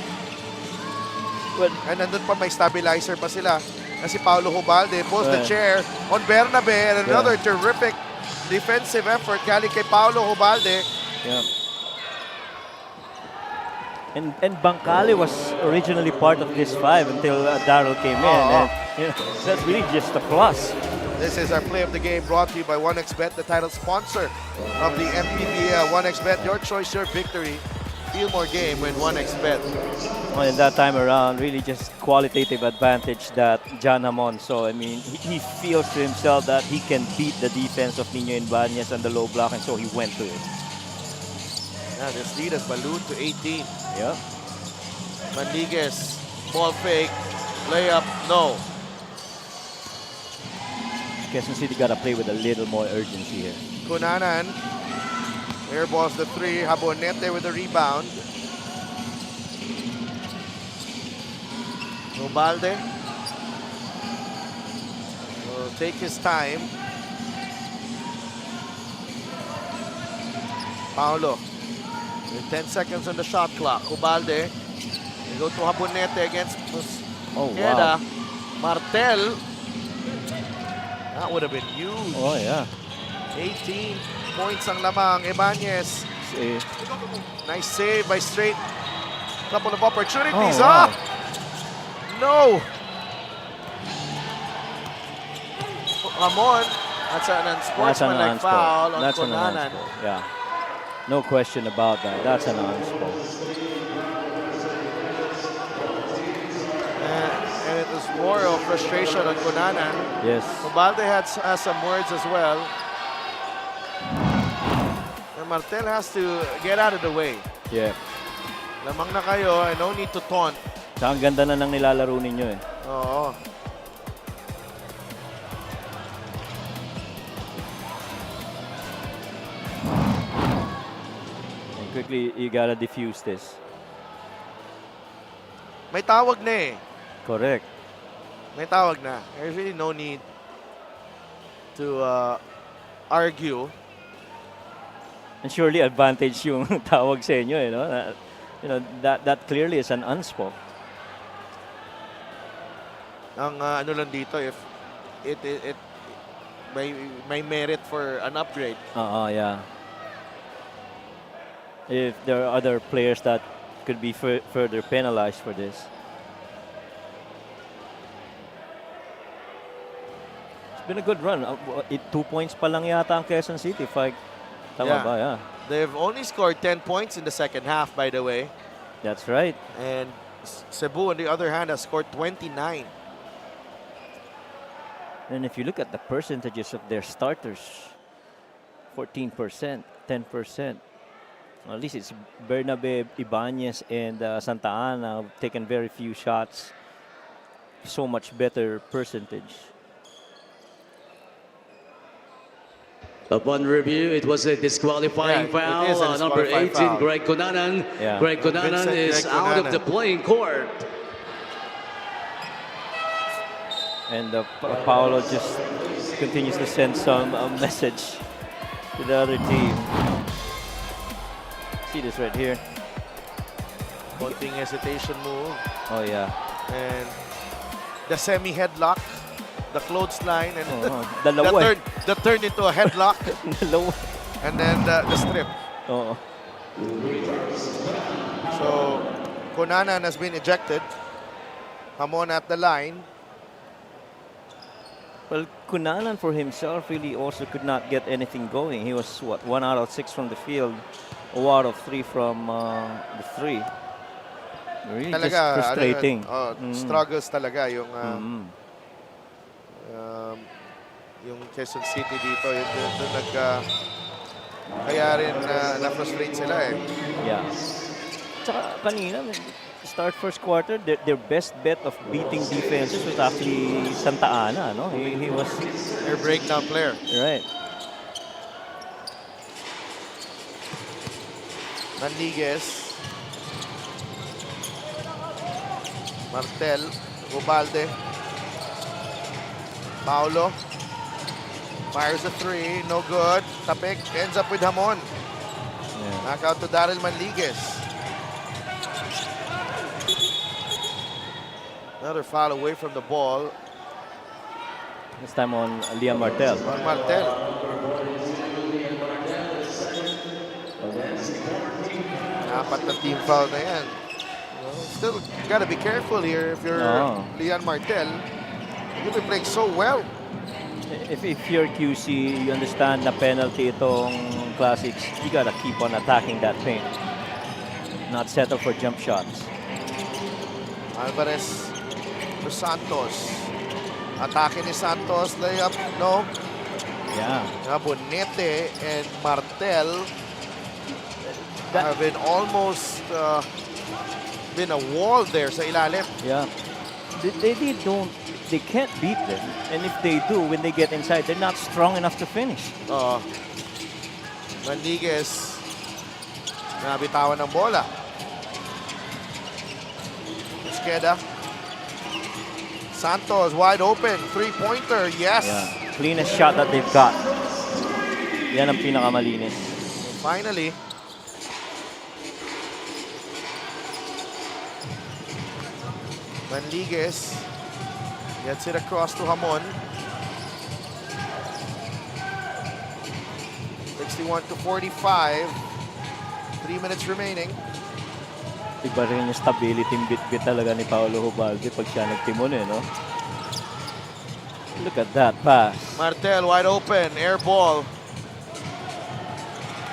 Well, And nandun pa may stabilizer pa sila. Na si Paulo Hubalde pulls the Right. chair on Bernabe and Yeah. another terrific defensive effort galing kay Paulo Hubalde. yeah. And Bangkali was originally part of this five until Daryl came in. Oo. And that's really just a plus. This is our play of the game brought to you by 1xBet, the title sponsor of the MPBL. 1xBet, your choice, your victory. Feel more game when 1xBet. Well, in that time around, really just qualitative advantage that John Hamon saw. I mean, he feels to himself that he can beat the defense of Nino Ibanez and the low block, and so he went to it. Now this lead has ballooned to 18. Yeah. Maniguez, ball fake, layup, no. Quezon City got to play with a little more urgency here. Cunanan, airballs the three. Habonete with the rebound. Ubalde will take his time. Paulo with 10 seconds on the shot clock. Ubalde, they go to Habonete against Oh, Queda. wow. Martel. That would have been huge. Oh, yeah. 18 points ang lamang. Ibanez. See. Nice save by Straight. Couple of opportunities. Oh, wow. No. Ramon. That's an unsportsmanlike foul on That's an Cunanan. unsportsmanlike. Yeah. No question about that. That's an unsportsmanlike. And it was more of frustration on Cunanan. Yes. Ubalde has some words as well. And Martel has to get out of the way. Yeah. Lamang na kayo, and no need to taunt. Tsaka ang ganda na ng nilalaro ninyo eh. Oo. And quickly, you gotta diffuse this. May tawag na eh. Correct. May tawag na. There's really no need to argue. And surely advantage yung tawag sa inyo, you know. That clearly is an unspoke. Ang ano lang dito, if it may merit for an upgrade. Yeah. If there are other players that could be further penalized for this. It's been a good run. 2 points pa lang yata ang Quezon City. Tama ba? Yeah. They've only scored 10 points in the second half, by the way. That's right. And Cebu, on the other hand, has scored 29. And if you look at the percentages of their starters, 14%, 10%. At least it's Bernabe, Ibanez, and Santa Ana have taken very few shots. So much better percentage. Upon review, it was a disqualifying foul. It is a Number disqualifying 18, foul. Greg Cunanan. Yeah. Greg Cunanan is out of the playing court. And Paolo just continues to send some message to the other team. See this right here. Konting hesitation move. Oh, yeah. And the semi-headlock, the clothesline, and Dalawa. the turn into a headlock, Dalawa. and then the strip. Oo. So, Cunanan has been ejected. Hamon at the line. Well, Cunanan for himself really also could not get anything going. He was, 1 out of 6 from the field, 1 out of 3 from the 3. Really just frustrating. Struggles talaga yung yung Quezon City dito. Kaya rin na-frustrate sila eh. Yeah. Tsaka kanina, start first quarter, their best bet of beating defenses was actually Santa Ana, no? He was their breakdown player. Right. Manligues. Martel. Ubalde. Paulo. Fires a 3. No good. Tapik. Ends up with Hamon. Yeah. Knockout to Daryl Manligues. Another foul away from the ball. This time on Liam Martel. On Martel. Apat na team foul na yan. Still gotta be careful here if you're Lian Martel. You've been playing so well. If you're QC, you understand the penalty itong classics, you gotta keep on attacking that paint. Not settle for jump shots. Alvarez to Santos. Atake ni Santos. Layup. No. Yeah. Bonete and Martel have been almost been a wall there sa ilalim. Yeah. They can't beat them. And if they do, when they get inside, they're not strong enough to finish. Manligues nabitawan ng bola. Esqueda. Santos wide open. 3-pointer. Yes. Yeah. Cleanest shot that they've got. Yan ang pinakamalinis. Finally. Manligues gets it across to Hamon. 61-45. 3 minutes remaining. Iba rin yung stability yung bit-bit talaga ni Paolo Ubalde pag siya nagtimon eh, no? Look at that pass. Martel wide open, air ball.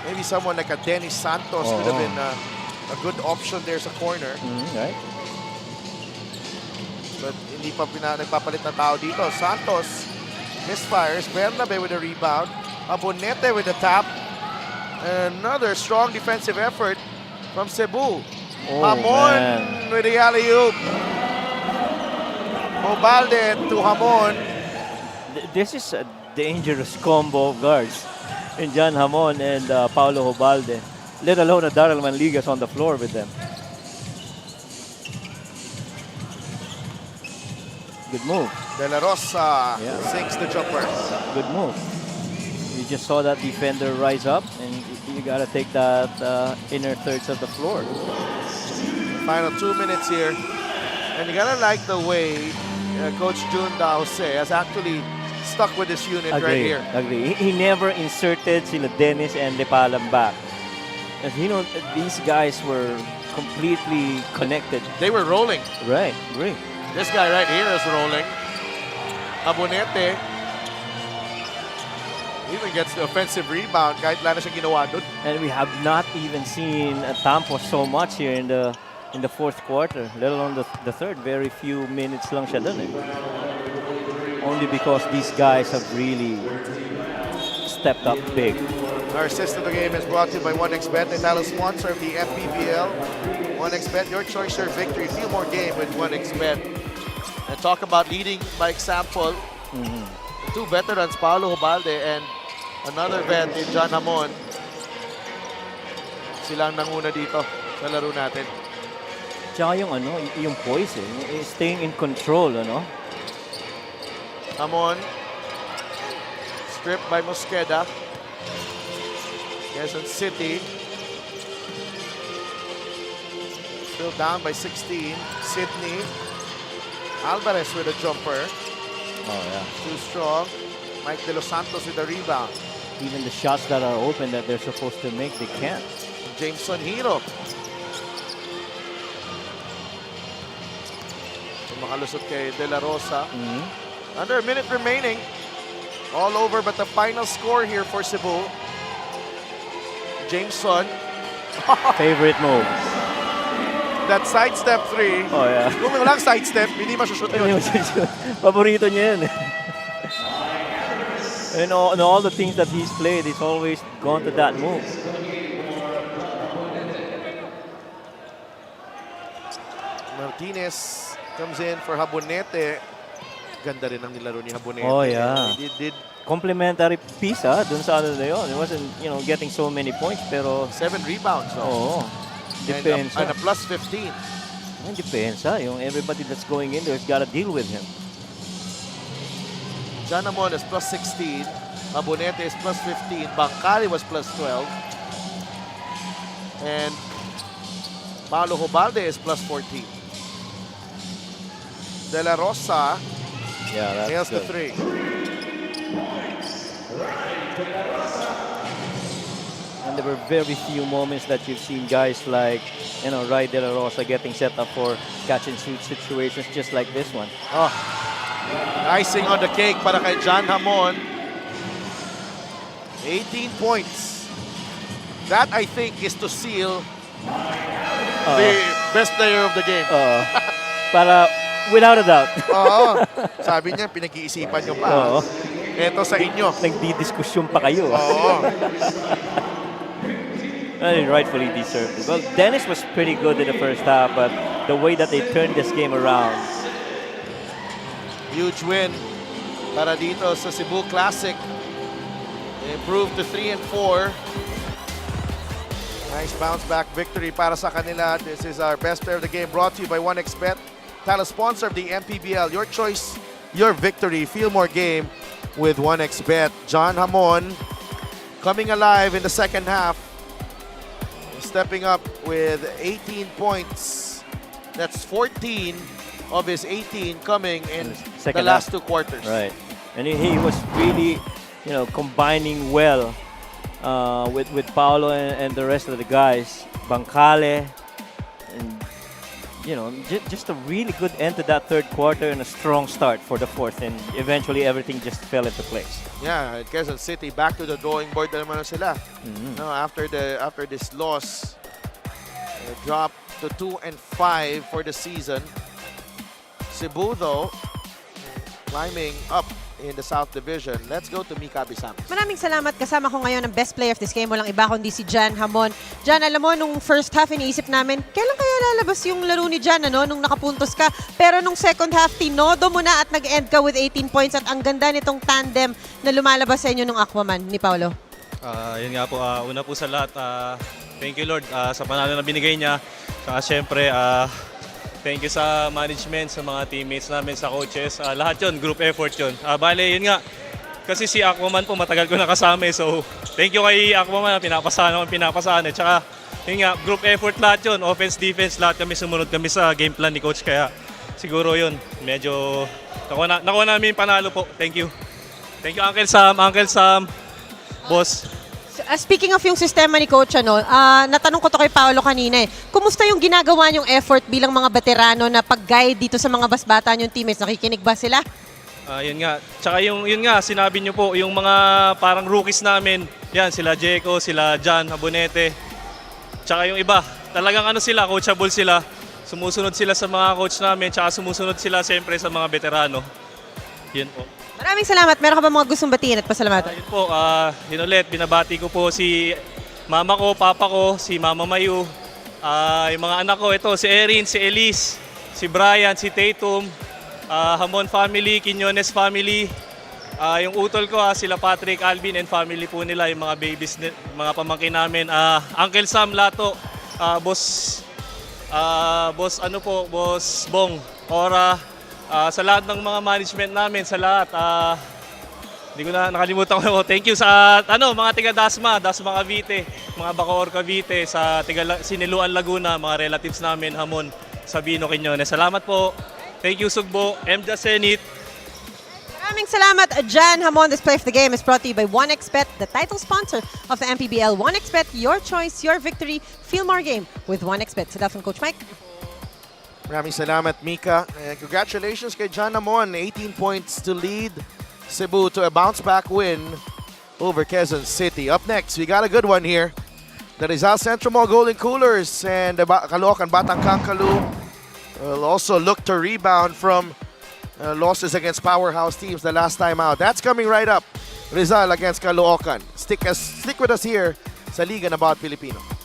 Maybe someone like a Dennis Santos could have been a good option there sa corner. Right. But hindi pa nagpapalit na tao dito. Santos misfires. Bernabe with a rebound. Abonete with a tap. Another strong defensive effort from Cebu. Hamon with the alley-oop. Ubalde to Hamon. This is a dangerous combo of guards in John Hamon and Paulo Ubalde. Let alone a Daryl Manligues on the floor with them. Good move. De La Rosa Yeah. sinks the jumper. Good move. You just saw that defender rise up, and you gotta take that inner thirds of the floor. Final 2 minutes here. And you gotta like the way Coach Jun Dause has actually stuck with this unit right here. Agree. He never inserted sila Dennis and Lepalam back. And you know, these guys were completely connected. They were rolling. Right, agree. This guy right here is rolling. Abonete even gets the offensive rebound kahit wala na siyang ginawa dun. And we have not even seen Tampo so much here in the fourth quarter, let alone the third. Very few minutes lang siya dun. Only because these guys have really stepped up big. Our assist of the game is brought to you by 1xBet, the title sponsor of the MPBL. 1xBet, your choice, your victory. Feel more game with 1xBet. And talk about leading by example. The two veterans, Paolo Hubalde and another vet in John Hamon. Silang nanguna dito sa laro natin. Tsaka yung poise, staying in control, Hamon, stripped by Mosqueda. Quezon City still down by 16. Sydney Alvarez with a jumper. Oh yeah. Too strong. Mike De Los Santos with a rebound. Even the shots that are open that they're supposed to make, they can't. Jameson Hero. Makalusot kay De La Rosa. Under a minute remaining. All over but the final score here for Cebu. Jameson. Favorite move. That sidestep three. Oh yeah. Kung walang sidestep, hindi masushoot yun. Paborito niya yun. And all the things that he's played, he's always gone to that move. Martinez comes in for Habonete. Ganda rin ang nilaro ni Habonete. Oh yeah. He did Complimentary piece dun sa ano na yun. It wasn't, getting so many points, pero 7 rebounds. Oo. Depensa. And a plus 15. Ang depensa. Yung everybody that's going in there's got to deal with him. John Amon is plus 16. Habonete is plus 15. Bangkali was plus 12. And Paolo Hubalde is plus 14. De La Rosa nails the three. And there were very few moments that you've seen guys like, Rai De La Rosa getting set up for catch and shoot situations just like this one. Oh, icing on the cake para kay John Hamon. 18 points. That, I think, is to seal the best player of the game. Para, without a doubt. Oo. Sabi niya, pinag-iisipan niyo pa. Ito sa inyo. Nagdidiskusyon pa kayo. Oo. And rightfully deserved it. Well, Dennis was pretty good in the first half, but the way that they turned this game around. Huge win para dito sa Cebu Classic. They improved to 3-4. Nice bounce back victory para sa kanila. This is our best player of the game, brought to you by 1xBet, title sponsor of the MPBL. Your choice, your victory. Feel more game with 1xBet. John Hamon coming alive in the second half. Stepping up with 18 points. That's 14 of his 18 coming in the last two quarters. Right. And he was really, combining well with Paolo and the rest of the guys. Bangkale. And, just a really good end to that third quarter and a strong start for the fourth. And eventually everything just fell into place. Yeah, Quezon City back to the drawing board na naman sila. No, after this loss, dropped to 2-5 for the season. Cebu though climbing up in the South Division. Let's go to Mika Bisamis. Maraming salamat. Kasama ko ngayon ang best player of this game. Walang iba kundi si Jan Hamon. Jan, alam mo, nung first half, iniisip namin, kailan kaya lalabas yung laro ni Jan, nung nakapuntos ka? Pero nung second half, tinodo mo na at nag-end ka with 18 points at ang ganda nitong tandem na lumalabas sa inyo nung Aquaman ni Paolo. Yun nga po, una po sa lahat, thank you Lord sa panalo na binigay niya. Saka syempre, Thank you sa management, sa mga teammates namin, sa coaches. Lahat yun, group effort yun. Bale, yun nga. Kasi si Aquaman po, matagal ko nakasama eh. So, thank you kay Aquaman, pinapasahan. Tsaka, yun nga, group effort lahat yun. Offense, defense, lahat kami sumunod kami sa game plan ni Coach. Kaya, siguro yun, medyo nakuha namin yung panalo po. Thank you. Thank you, Uncle Sam, boss. Speaking of yung sistema ni Coach, natanong ko to kay Paolo kanina eh. Kumusta yung ginagawa niyong effort bilang mga veterano na pag-guide dito sa mga basbata niyong teammates? Nakikinig ba sila? Yun nga. Tsaka yun nga, sinabi niyo po, yung mga parang rookies namin, yan, sila Jeco, sila John Abonete. Tsaka yung iba, talagang sila, coachable sila. Sumusunod sila sa mga coach namin, tsaka sumusunod sila siyempre sa mga veterano. Yun po. Maraming salamat. Meron ka ba mga gustong batiin at pasalamatan? Yun po, yun ulit, binabati ko po si mama ko, papa ko, si Mama Mayu, yung mga anak ko, ito, si Erin, si Elise, si Brian, si Tatum, Hamon family, Quiñones family, yung utol ko, sila Patrick, Alvin, and family po nila, yung mga babies, mga pamangkin namin. Uncle Sam Lato, boss Bong, Ora, sa lahat ng mga management namin, sa lahat, hindi ko na nakalimutan ko. Thank you sa mga tiga Dasma Cavite, mga Bacoor Cavite, sa tiga Siniluan Laguna, mga relatives namin, Hamon, Sabino, Quiñones. Salamat po. Thank you, Sugbo. Emja Senit. Maraming salamat, Jan Hamon. This play of the game is brought to you by 1xBet, the title sponsor of the MPBL. 1xBet, your choice, your victory. Feel more game with 1xBet. Sa from Coach Mike. Maraming salamat, Mika. And congratulations kay John Amon. 18 points to lead Cebu to a bounce-back win over Quezon City. Up next, we got a good one here. The Rizal Central Mall Golden Coolers and the Caloocan Batang Kangkalu will also look to rebound from losses against powerhouse teams the last time out. That's coming right up. Rizal against Caloocan. Stick with us here sa Liga na Bawat Pilipino.